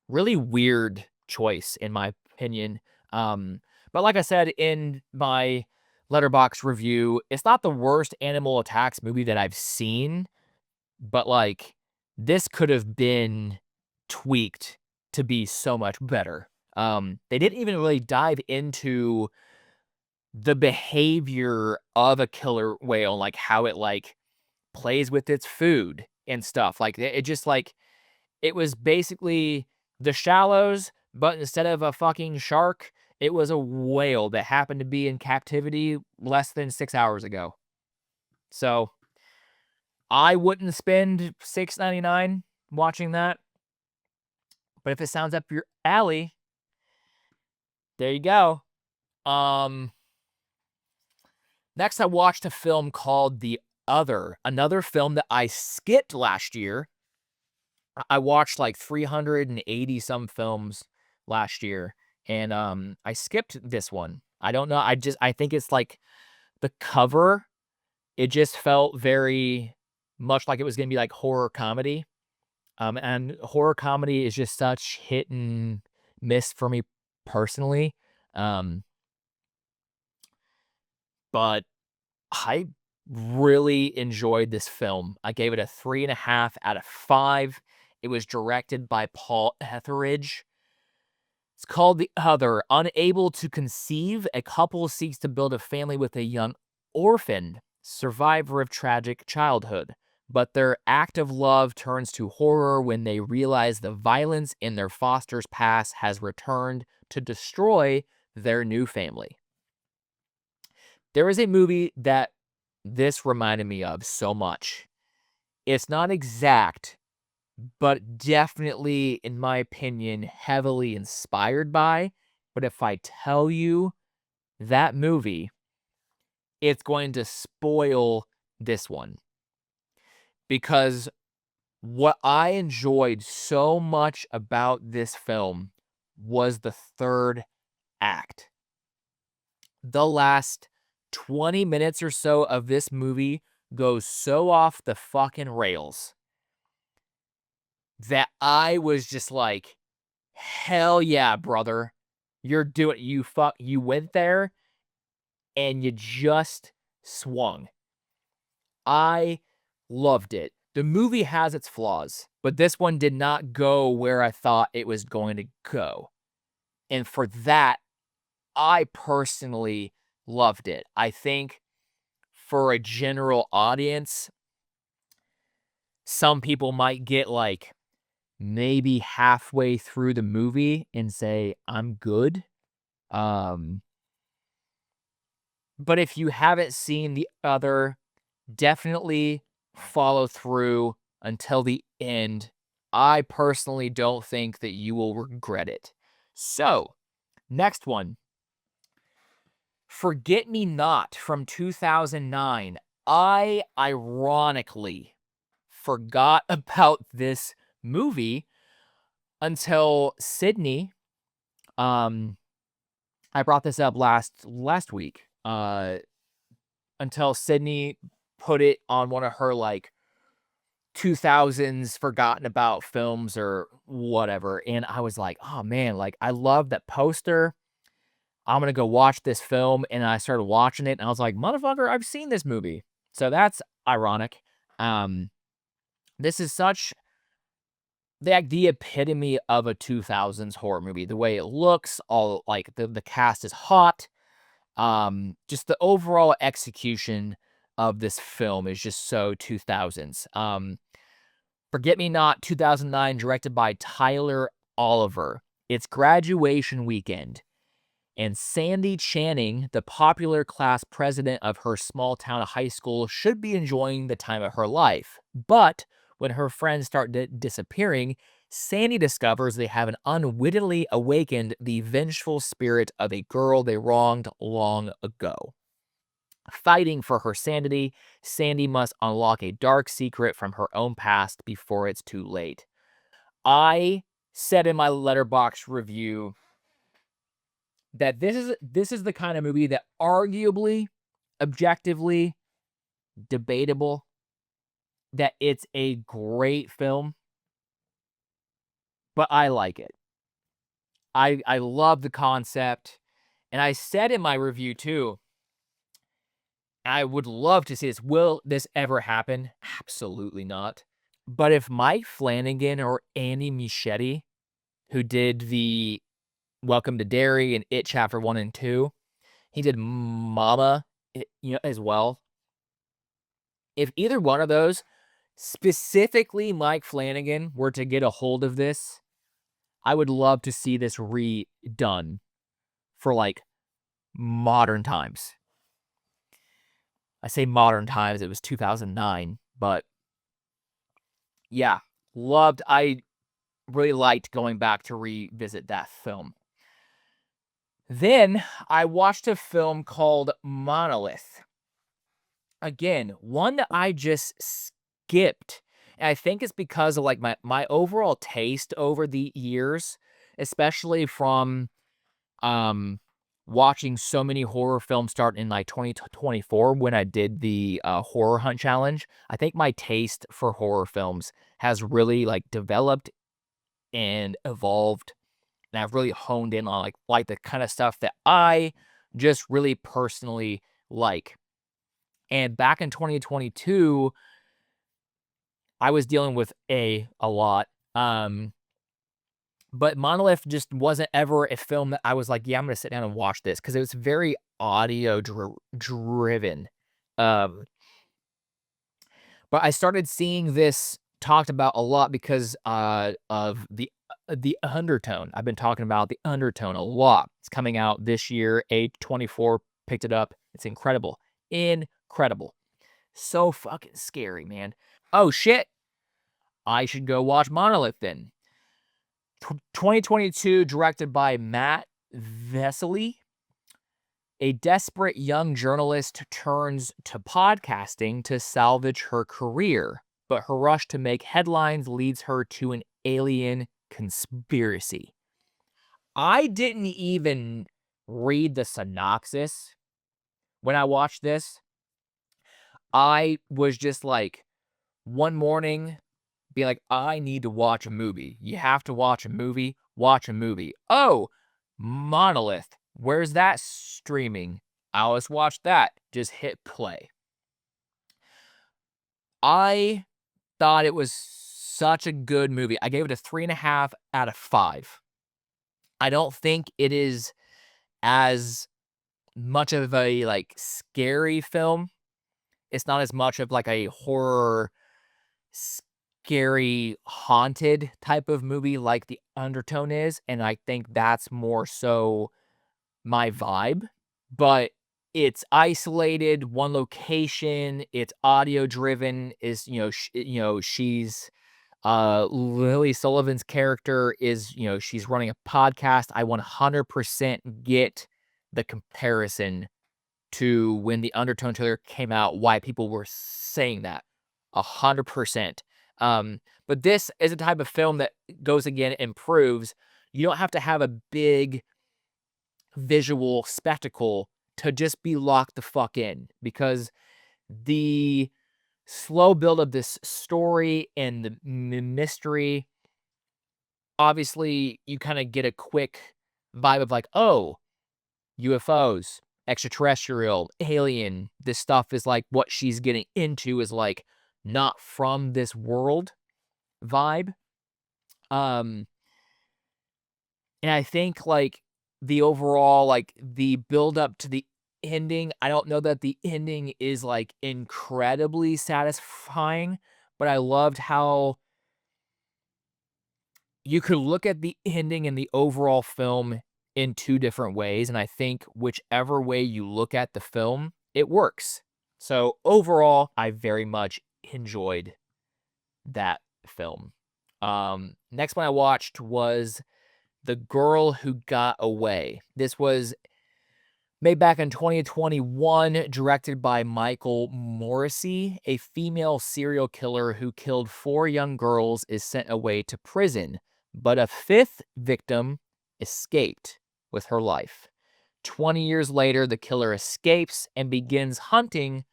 Really weird choice in my opinion. Um, but like I said in my Letterboxd review, it's not the worst animal attacks movie that I've seen, but, like, this could have been tweaked to be so much better. They didn't even really dive into the behavior of a killer whale, like, how it, like, plays with its food and stuff. Like, it just, like, it was basically The Shallows, but instead of a fucking shark, it was a whale that happened to be in captivity less than 6 hours ago. So, I wouldn't spend $6.99 watching that, but if it sounds up your alley, there you go. Um, Next I watched a film called The Other, another film that I skipped last year. I watched like 380 some films last year, and I skipped this one. I don't know. I think it's like the cover. It just felt very much like it was gonna be like horror comedy. And horror comedy is just such hit and miss for me personally. Um, but I really enjoyed this film. I gave it a 3.5 out of 5. It was directed by Paul Etheridge. It's called The Other. Unable to conceive, a couple seeks to build a family with a young orphan, survivor of tragic childhood. But their act of love turns to horror when they realize the violence in their foster's past has returned to destroy their new family. There is a movie that this reminded me of so much. It's not exact, but definitely, in my opinion, heavily inspired by. But if I tell you that movie, it's going to spoil this one. Because what I enjoyed so much about this film was the third act. The last 20 minutes or so of this movie goes so off the fucking rails that I was just like, hell yeah, brother. You went there and you just swung. I loved it. The movie has its flaws, but this one did not go where I thought it was going to go. And for that, I personally loved it. I think for a general audience, some people might get like maybe halfway through the movie and say, I'm good. Um, but if you haven't seen The Other, definitely follow through until the end. I personally don't think that you will regret it. So, next one. Forget Me Not from 2009. I ironically forgot about this movie until Sydney. I brought this up last week. Until Sydney put it on one of her like 2000s forgotten about films or whatever, and I was like, oh man, like I love that poster. I'm gonna go watch this film, and I started watching it, and I was like, motherfucker, I've seen this movie. So that's ironic. Um, this is such the epitome of a 2000s horror movie. The way it looks, all like the cast is hot. Just the overall execution of this film is just so 2000s. Forget Me Not 2009, directed by Tyler Oliver. It's graduation weekend, and Sandy Channing, the popular class president of her small town high school, should be enjoying the time of her life. But when her friends start disappearing, Sandy discovers they have unwittingly awakened the vengeful spirit of a girl they wronged long ago. Fighting for her sanity, Sandy must unlock a dark secret from her own past before it's too late. I said in my Letterboxd review that this is the kind of movie that arguably, objectively, debatable, that it's a great film, but I like it. I love the concept, and I said in my review too, I would love to see this. Will this ever happen? Absolutely not. But if Mike Flanagan or Andy Muschietti, who did the Welcome to Derry and It Chapter 1 and 2, he did Mama, as well. If either one of those, specifically Mike Flanagan, were to get a hold of this, I would love to see this redone for, like, modern times. I say modern times, it was 2009, but yeah, I really liked going back to revisit that film. Then I watched a film called Monolith. Again, one that I just skipped. And I think it's because of like my overall taste over the years, especially from watching so many horror films start in like 2024 when I did the horror hunt challenge. I think my taste for horror films has really like developed and evolved, and I've really honed in on like the kind of stuff that I just really personally like. And back in 2022, I was dealing with a lot. But Monolith just wasn't ever a film that I was like, yeah, I'm gonna sit down and watch this, because it was very audio driven. Um, but I started seeing this talked about a lot because of the undertone. I've been talking about the undertone a lot. It's coming out this year. A24 picked it up. It's incredible. Incredible. So fucking scary, man. Oh shit. I should go watch Monolith then. 2022, directed by Matt Vesely. A desperate young journalist turns to podcasting to salvage her career, but her rush to make headlines leads her to an alien conspiracy. I didn't even read the synopsis when I watched this. I was just like, one morning, being like, I need to watch a movie. You have to watch a movie. Watch a movie. Oh, Monolith. Where's that streaming? I'll just watch that. Just hit play. I thought it was such a good movie. I gave it a 3.5 out of 5. I don't think it is as much of a like scary film. It's not as much of like a horror, scary, haunted type of movie like The Undertone is, and I think that's more so my vibe. But it's isolated, one location, it's audio driven, is, she's Lily Sullivan's character is, she's running a podcast. I 100% get the comparison to when the Undertone trailer came out, why people were saying that. 100%. But this is a type of film that goes again and proves you don't have to have a big visual spectacle to just be locked the fuck in, because the slow build of this story and the mystery, obviously you kind of get a quick vibe of like, oh, UFOs, extraterrestrial, alien, this stuff is like what she's getting into is like not from this world vibe. And I think like the overall, like the build up to the ending, I don't know that the ending is like incredibly satisfying, but I loved how you could look at the ending and the overall film in two different ways. And I think whichever way you look at the film, it works. So overall, I very much enjoyed that film. Next one I watched was The Girl Who Got Away. This was made back in 2021, directed by Michael Morrissey. A female serial killer who killed 4 young girls is sent away to prison, but a 5th victim escaped with her life. 20 years later, the killer escapes and begins hunting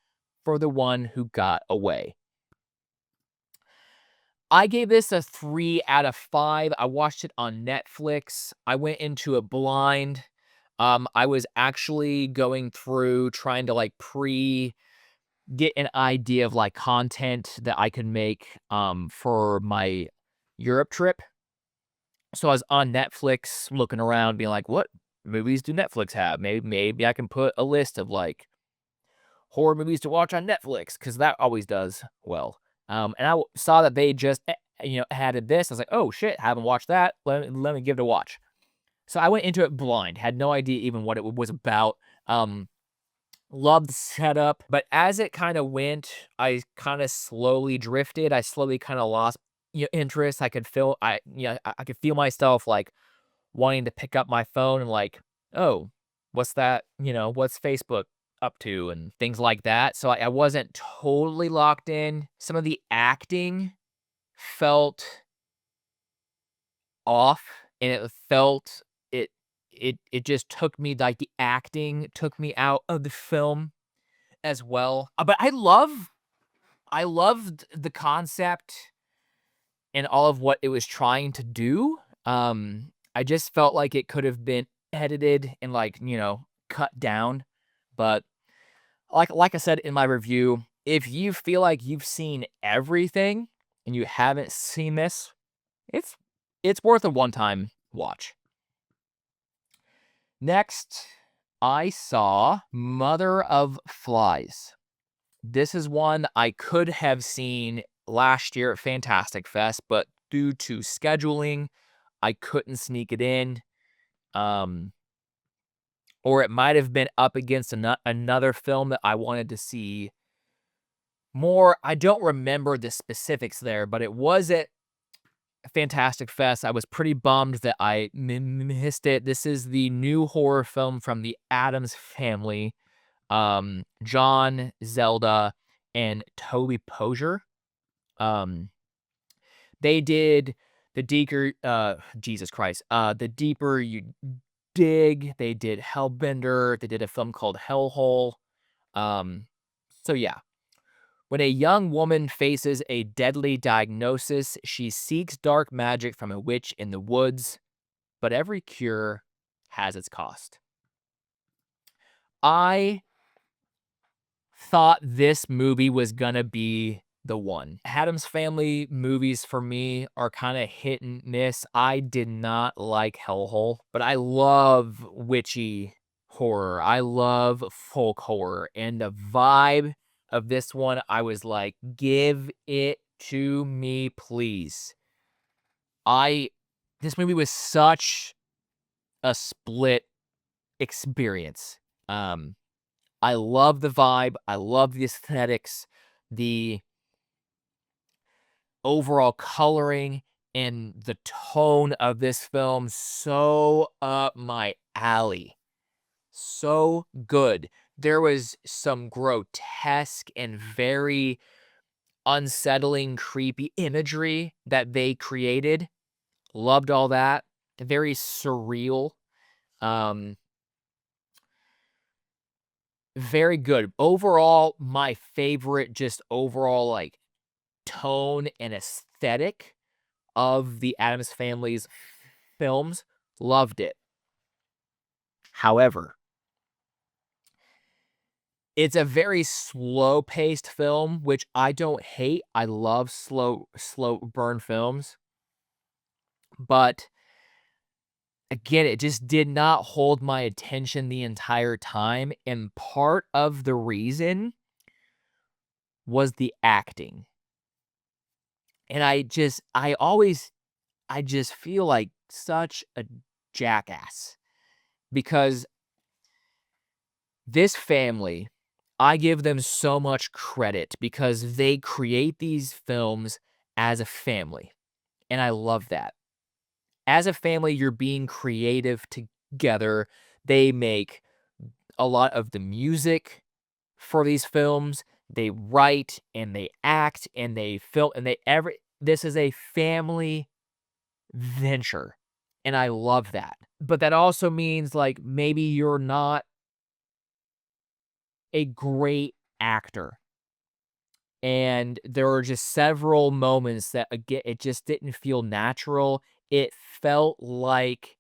for the one who got away. I gave this a 3 out of 5. I watched it on Netflix. I went into it blind. I was actually going through trying to like get an idea of like content that I could make for my Europe trip. So I was on Netflix looking around, being like, what movies do Netflix have? Maybe I can put a list of like horror movies to watch on Netflix, because that always does well. And I saw that they just added this. I was like, oh shit, haven't watched that. Let me give it a watch. So I went into it blind, had no idea even what it was about. Loved the setup, but as it kind of went, I kind of slowly drifted. I slowly kind of lost interest. I could feel I could feel myself like wanting to pick up my phone and like, oh, what's that? What's Facebook up to and things like that. So I wasn't totally locked in. Some of the acting felt off, and it just took me, like, the acting took me out of the film as well. But I loved the concept and all of what it was trying to do. I just felt like it could have been edited and, like, cut down. But like I said in my review, if you feel like you've seen everything and you haven't seen this, it's worth a one-time watch. Next, I saw Mother of Flies. This is one I could have seen last year at Fantastic Fest, but due to scheduling, I couldn't sneak it in. Or it might have been up against another film that I wanted to see more. I don't remember the specifics there, but it was at Fantastic Fest. I was pretty bummed that I missed it. This is the new horror film from the Addams Family. John, Zelda, and Toby Pozier. They did the The Deeper You Dig. They did Hellbender. They did a film called Hellhole. So yeah. When a young woman faces a deadly diagnosis, she seeks dark magic from a witch in the woods, but every cure has its cost. I thought this movie was gonna be the one. Addams Family movies for me are kind of hit and miss. I did not like Hellhole, but I love witchy horror. I love folk horror, and the vibe of this one, I was like, give it to me, please. This movie was such a split experience. I love the vibe. I love the aesthetics, the overall coloring, and the tone of this film. So up my alley. So good. There was some grotesque and very unsettling, creepy imagery that they created. Loved all that. Very surreal. Very good. Overall, my favorite, just overall, like, tone and aesthetic of the Addams Family's films. Loved it. However, it's a very slow-paced film, which I don't hate. I love slow burn films. But again, it just did not hold my attention the entire time, and part of the reason was the acting. And I just feel like such a jackass, because this family, I give them so much credit because they create these films as a family. And I love that. As a family, you're being creative together. They make a lot of the music for these films. They write and they act and they film and this is a family venture. And I love that. But that also means like maybe you're not a great actor. And there were just several moments that again it just didn't feel natural. It felt like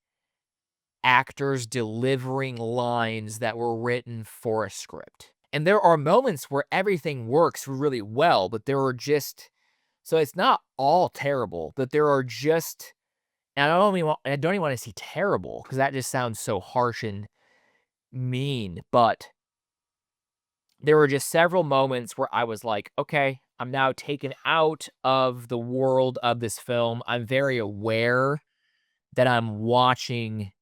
actors delivering lines that were written for a script. And there are moments where everything works really well, but there are just so it's not all terrible, but there are just and I don't even want to say terrible because that just sounds so harsh and mean, but there were just several moments where I was like, okay, I'm now taken out of the world of this film. I'm very aware that I'm watching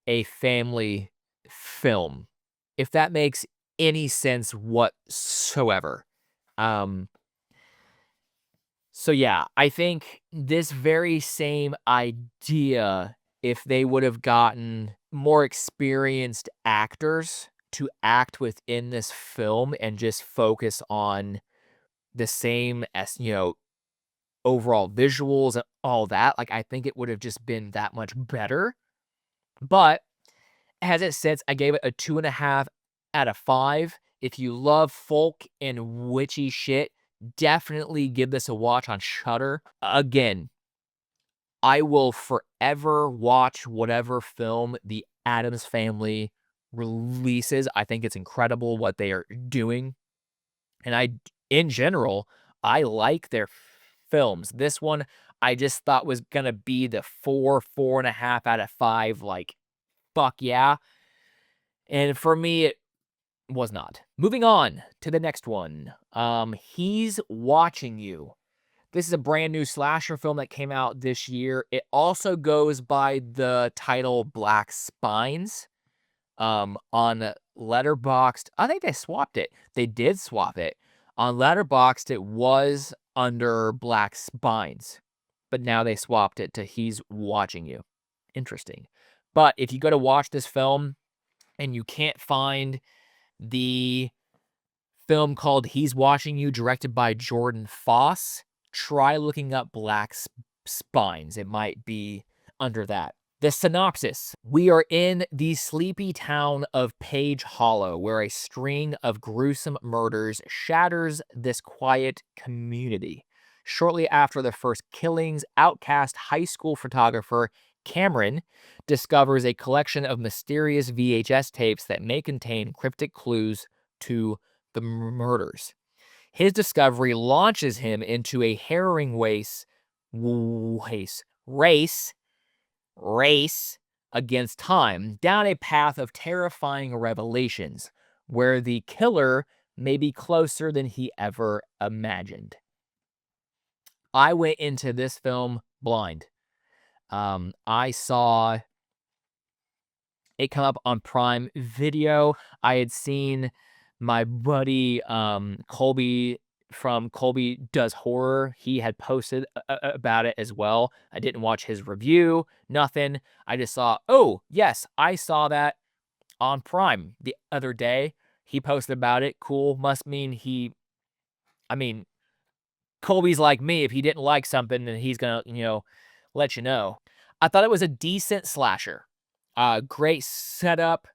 a family film, if that makes any sense whatsoever. Um, so yeah, I think this very same idea, if they would have gotten more experienced actors to act within this film and just focus on the same as, overall visuals and all that, like, I think it would have just been that much better. But as it sits, I gave it a 2.5 out of 5. If you love folk and witchy shit, definitely give this a watch on Shudder. Again, I will forever watch whatever film the Addams Family releases. I think it's incredible what they are doing. And in general, I like their films. This one, I just thought was gonna be the 4.5 out of 5, like, fuck yeah. And for me, it was not. Moving on to the next one. He's Watching You. This is a brand new slasher film that came out this year. It also goes by the title Black Spines. On Letterboxd, I think they swapped it. They did swap it. On Letterboxd, it was under Black Spines, but now they swapped it to He's Watching You. Interesting. But if you go to watch this film and you can't find the film called He's Watching You, directed by Jordan Foss, try looking up Black Spines. It might be under that. The synopsis. We are in the sleepy town of Page Hollow, where a string of gruesome murders shatters this quiet community. Shortly after the first killings, outcast high school photographer Cameron discovers a collection of mysterious VHS tapes that may contain cryptic clues to the murders. His discovery launches him into a harrowing race against time down a path of terrifying revelations where the killer may be closer than he ever imagined. I went into this film blind. I saw it come up on Prime Video. I had seen my buddy Colby from Colby Does Horror. He had posted about it as well. I didn't watch his review, nothing. I just saw, oh, yes, I saw that on Prime the other day. He posted about it. Cool. Must mean Colby's like me. If he didn't like something, then he's going to, let you know. I thought it was a decent slasher. Great setup.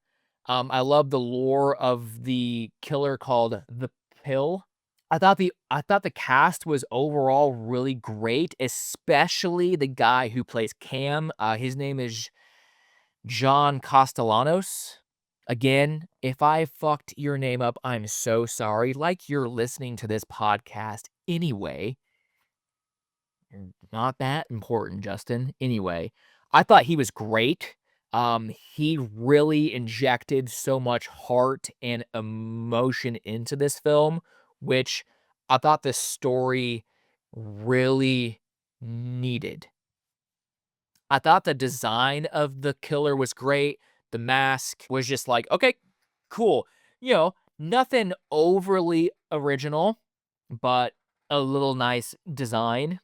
I love the lore of the killer called the Pill. I thought the cast was overall really great, especially the guy who plays Cam. His name is John Castellanos. Again, if I fucked your name up, I'm so sorry. Like you're listening to this podcast anyway. Not that important, Justin. Anyway, I thought he was great. He really injected so much heart and emotion into this film, which I thought the story really needed. I thought the design of the killer was great. The mask was just like, okay, cool. Nothing overly original, but a little nice design.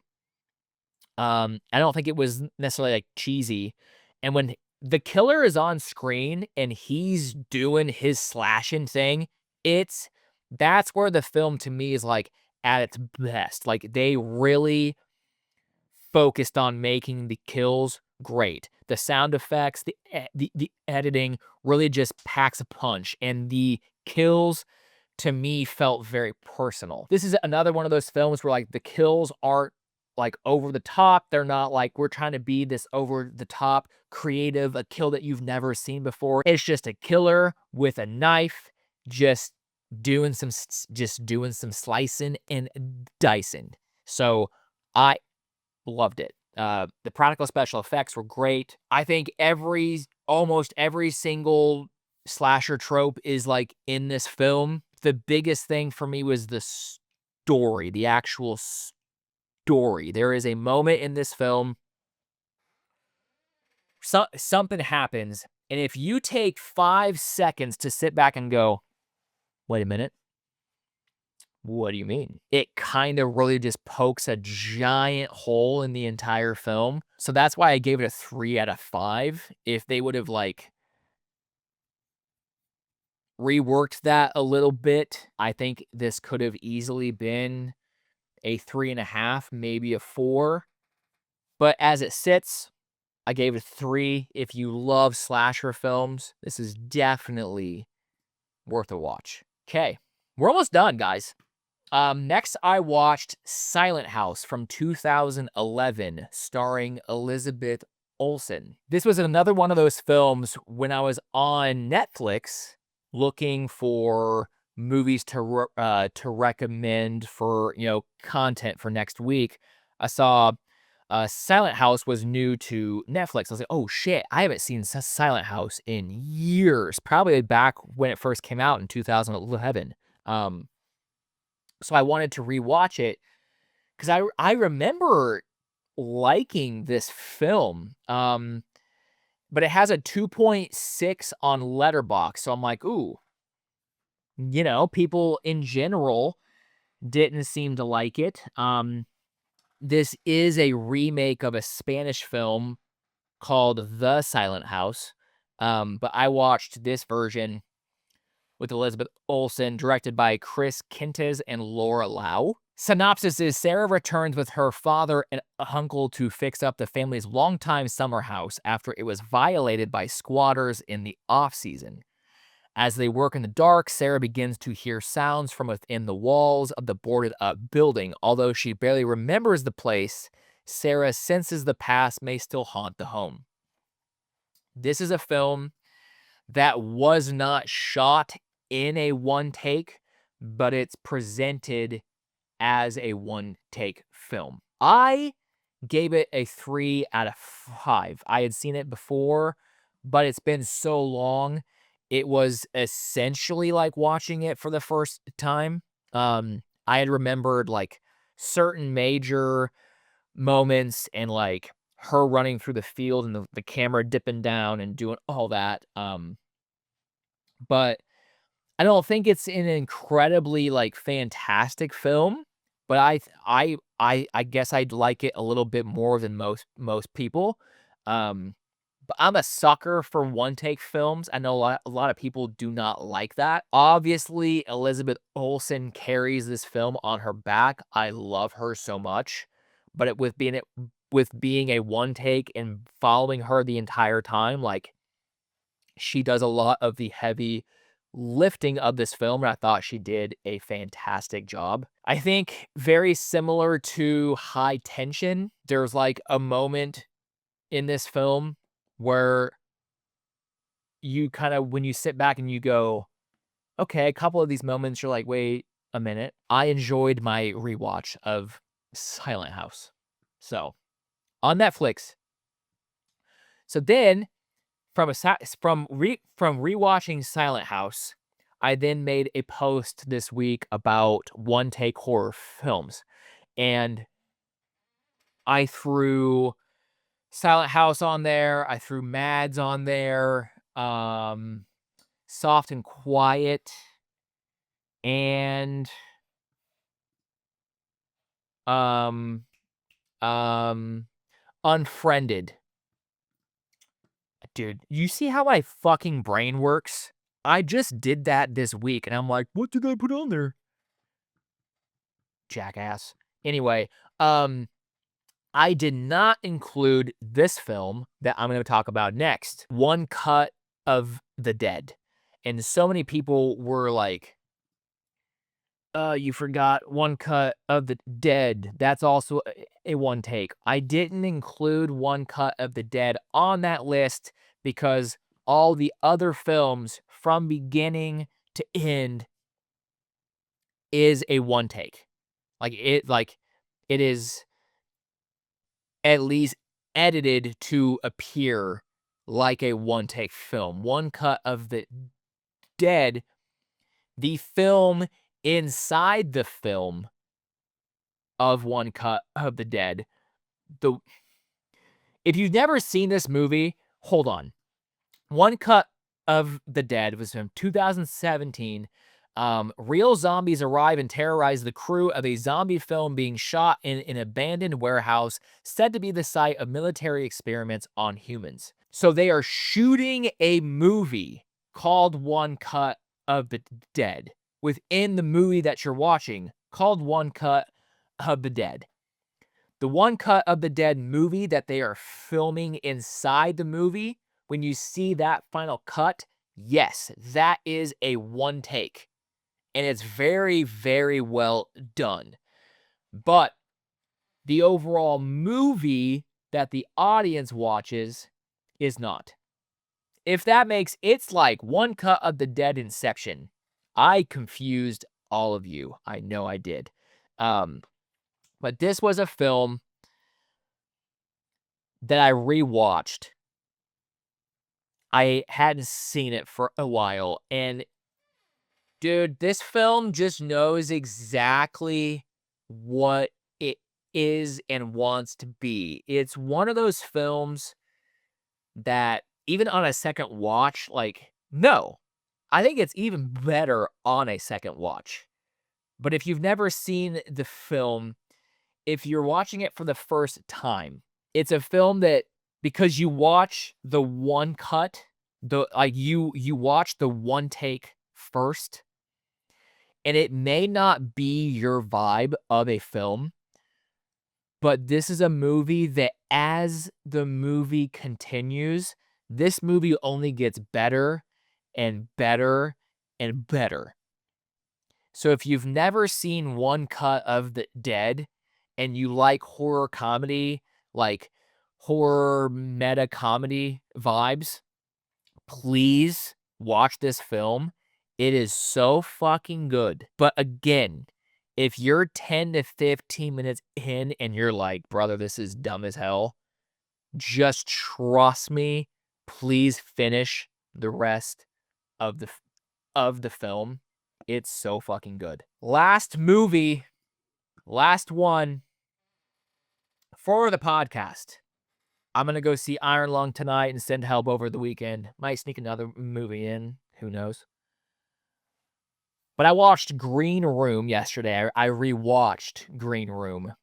I don't think it was necessarily, like, cheesy, and when the killer is on screen and he's doing his slashing thing, it's that's where the film to me is, like, at its best. Like, they really focused on making the kills great. The sound effects, the editing really just packs a punch, and the kills to me felt very personal. This is another one of those films where like the kills aren't like over the top. They're not like we're trying to be this over the top creative, a kill that you've never seen before. It's just a killer with a knife just just doing some slicing and dicing. So I loved it. The practical special effects were great. I think almost every single slasher trope is like in this film. The biggest thing for me was the story, the actual story. There is a moment in this film, something happens, and if you take 5 seconds to sit back and go, wait a minute, what do you mean? It kind of really just pokes a giant hole in the entire film. So that's why I gave it a 3 out of 5. If they would have, like, reworked that a little bit, I think this could have easily been a 3.5, maybe a 4. But as it sits, I gave it a 3. If you love slasher films, this is definitely worth a watch. Okay, we're almost done, guys. Next I watched Silent House from 2011, starring Elizabeth Olsen. This was another one of those films when I was on Netflix looking for movies to recommend for, content for next week. I saw Silent House was new to Netflix. I was like, oh shit, I haven't seen Silent House in years, probably back when it first came out in 2011. So I wanted to rewatch it because I remember liking this film. But it has a 2.6 on Letterboxd, so I'm like, ooh, people in general didn't seem to like it. This is a remake of a Spanish film called The Silent House. But I watched this version with Elizabeth Olsen, directed by Chris Kintes and Laura Lau. Synopsis is Sarah returns with her father and uncle to fix up the family's longtime summer house after it was violated by squatters in the off-season. As they work in the dark, Sarah begins to hear sounds from within the walls of the boarded-up building. Although she barely remembers the place, Sarah senses the past may still haunt the home. This is a film that was not shot in a one take, but it's presented as a one take film. I gave it a 3 out of 5. I had seen it before, but it's been so long. It was essentially like watching it for the first time. I had remembered like certain major moments and like her running through the field and the camera dipping down and doing all that. But I don't think it's an incredibly, like, fantastic film, but I guess I'd like it a little bit more than most people. Um, but I'm a sucker for one-take films. I know a lot of people do not like that. Obviously, Elizabeth Olsen carries this film on her back. I love her so much, but with being a one-take and following her the entire time, like, she does a lot of the heavy lifting of this film, and I thought she did a fantastic job. I think very similar to High Tension, there's like a moment in this film where you kind of, when you sit back and you go, okay, a couple of these moments, you're like, wait a minute. I enjoyed my rewatch of Silent House. So on Netflix. So then from rewatching Silent House, I then made a post this week about one take horror films, and I threw Silent House on there. I threw Mads on there. Soft and Quiet, and Unfriended. Dude, you see how my fucking brain works? I just did that this week, and I'm like, what did I put on there? Jackass. Anyway, I did not include this film that I'm going to talk about next, One Cut of the Dead. And so many people were like, you forgot One Cut of the Dead. That's also a one take. I didn't include One Cut of the Dead on that list because all the other films from beginning to end is a one take. It is at least edited to appear like a one take film. One Cut of the Dead, the film inside the film of One Cut of the Dead. If you've never seen this movie, hold on. One Cut of the Dead was from 2017. Real zombies arrive and terrorize the crew of a zombie film being shot in an abandoned warehouse said to be the site of military experiments on humans. So they are shooting a movie called One Cut of the Dead within the movie that you're watching called One Cut of the Dead. The One Cut of the Dead movie that they are filming inside the movie, when you see that final cut, yes, that is a one take. And it's very, very well done. But the overall movie that the audience watches is not. If that makes, it's like One Cut of the Dead Inception. I confused all of you. I know I did. But this was a film that I rewatched. I hadn't seen it for a while, and dude, this film just knows exactly what it is and wants to be. It's one of those films that even on a second watch, no, I think it's even better on a second watch. But if you've never seen the film, if you're watching it for the first time, it's a film that, because you watch the one cut, you watch the one take first, and it may not be your vibe of a film, but this is a movie that as the movie continues, this movie only gets better and better and better. So if you've never seen One Cut of the Dead and you like horror comedy, like horror meta comedy vibes, please watch this film. It is so fucking good. But again, if you're 10 to 15 minutes in and you're like, brother, this is dumb as hell, just trust me. Please finish the rest of the film. It's so fucking good. Last movie, last one for the podcast. I'm going to go see Iron Lung tonight and send help over the weekend. Might sneak another movie in. Who knows? But I watched Green Room yesterday. I rewatched Green Room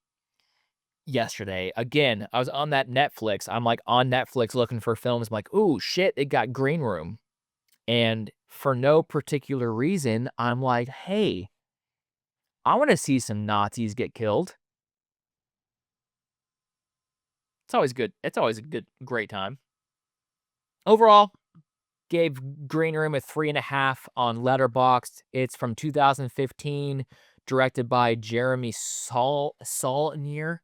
yesterday. Again, I was on that Netflix. I'm like on Netflix looking for films. I'm like, ooh, shit, it got Green Room. And for no particular reason, I'm like, hey, I want to see some Nazis get killed. It's always good. It's always a great time. Overall, gave Green Room a 3.5 on Letterboxd. It's from 2015, directed by Jeremy Saulnier.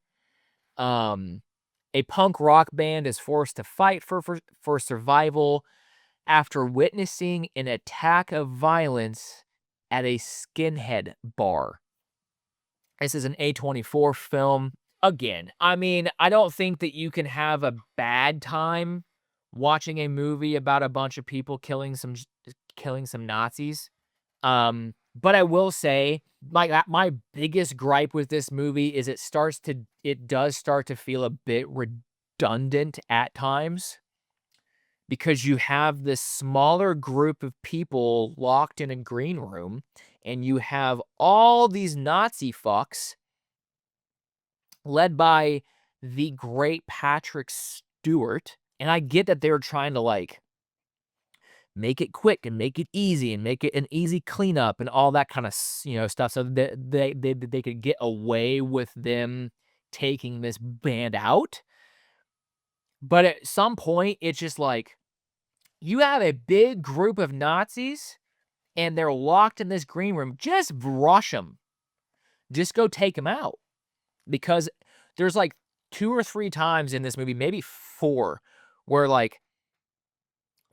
A punk rock band is forced to fight for survival after witnessing an attack of violence at a skinhead bar. This is an A24 film. Again, I mean, I don't think that you can have a bad time watching a movie about a bunch of people killing some Nazis. But I will say, my biggest gripe with this movie is it does start to feel a bit redundant at times, because you have this smaller group of people locked in a green room, and you have all these Nazi fucks led by the great Patrick Stewart. And I get that they were trying to like make it quick and make it easy and make it an easy cleanup and all that kind of stuff, so that they could get away with them taking this band out. But at some point, it's just like you have a big group of Nazis and they're locked in this green room. Just rush them. Just go take them out. Because there's like 2 or 3 times in this movie, maybe 4, where like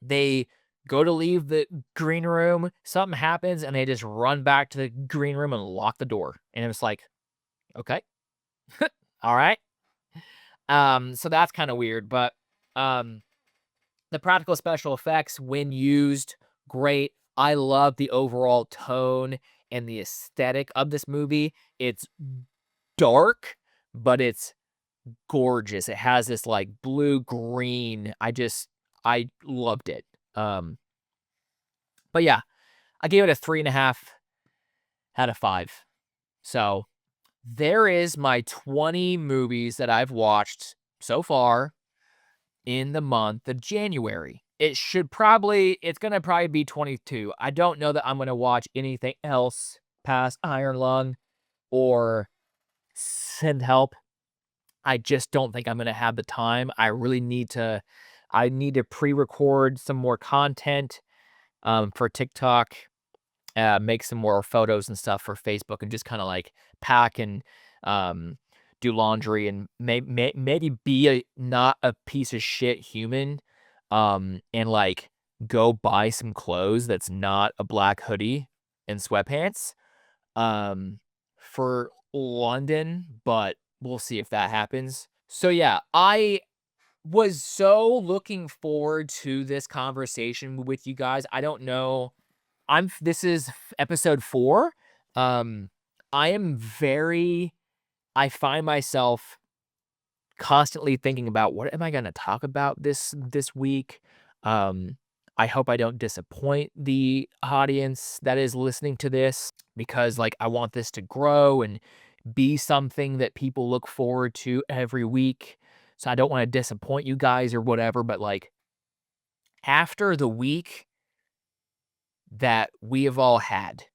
they go to leave the green room, something happens, and they just run back to the green room and lock the door. And it's like, okay, all right. So that's kind of weird, but the practical special effects, when used, great. I love the overall tone and the aesthetic of this movie. It's dark, but it's gorgeous. It has this like blue green. I loved it. But yeah, I gave it a 3.5 out of 5. So there is my 20 movies that I've watched so far in the month of January. It's going to probably be 22. I don't know that I'm going to watch anything else past Iron Lung or Send Help. I just don't think I'm going to have the time. I need to pre-record some more content for TikTok, make some more photos and stuff for Facebook, and just kind of like pack and do laundry and maybe be not a piece of shit human, and like go buy some clothes that's not a black hoodie and sweatpants for London, but we'll see if that happens. So yeah, I was so looking forward to this conversation with you guys. I don't know. This is episode 4. I find myself constantly thinking about what am I going to talk about this week. I hope I don't disappoint the audience that is listening to this, because like I want this to grow and be something that people look forward to every week. So I don't want to disappoint you guys or whatever, but like after the week that we have all had,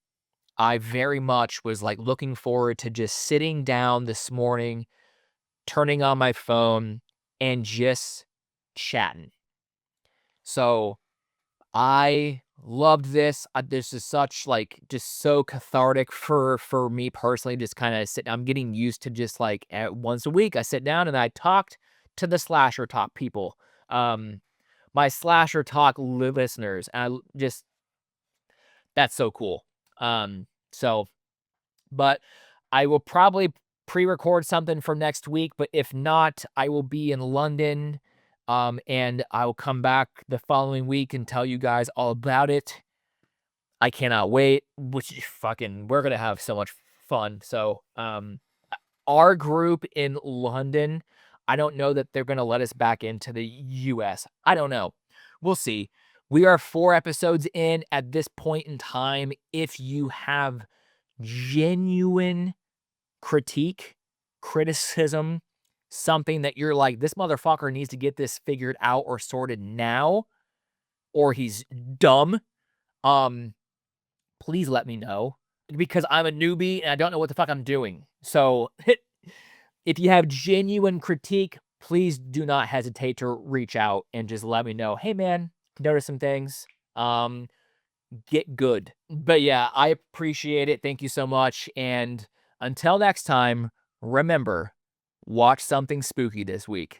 I very much was like looking forward to just sitting down this morning, turning on my phone and just chatting. So I loved this. This is such like just so cathartic for me personally. Just kind of I'm getting used to just like once a week I sit down and I talked to the Slasher Talk people, my Slasher Talk listeners, and that's so cool. So, but I will probably pre-record something for next week. But if not, I will be in London. And I will come back the following week and tell you guys all about it. I cannot wait, we're going to have so much fun. So, our group in London, I don't know that they're going to let us back into the US. I don't know. We'll see. We are 4 episodes in at this point in time. If you have genuine criticism, something that you're like, this motherfucker needs to get this figured out or sorted now, or he's dumb, please let me know, because I'm a newbie and I don't know what the fuck I'm doing. So if you have genuine critique, please do not hesitate to reach out and just let me know, hey man, notice some things, get good. But yeah, I appreciate it. Thank you so much. And until next time, remember, watch something spooky this week.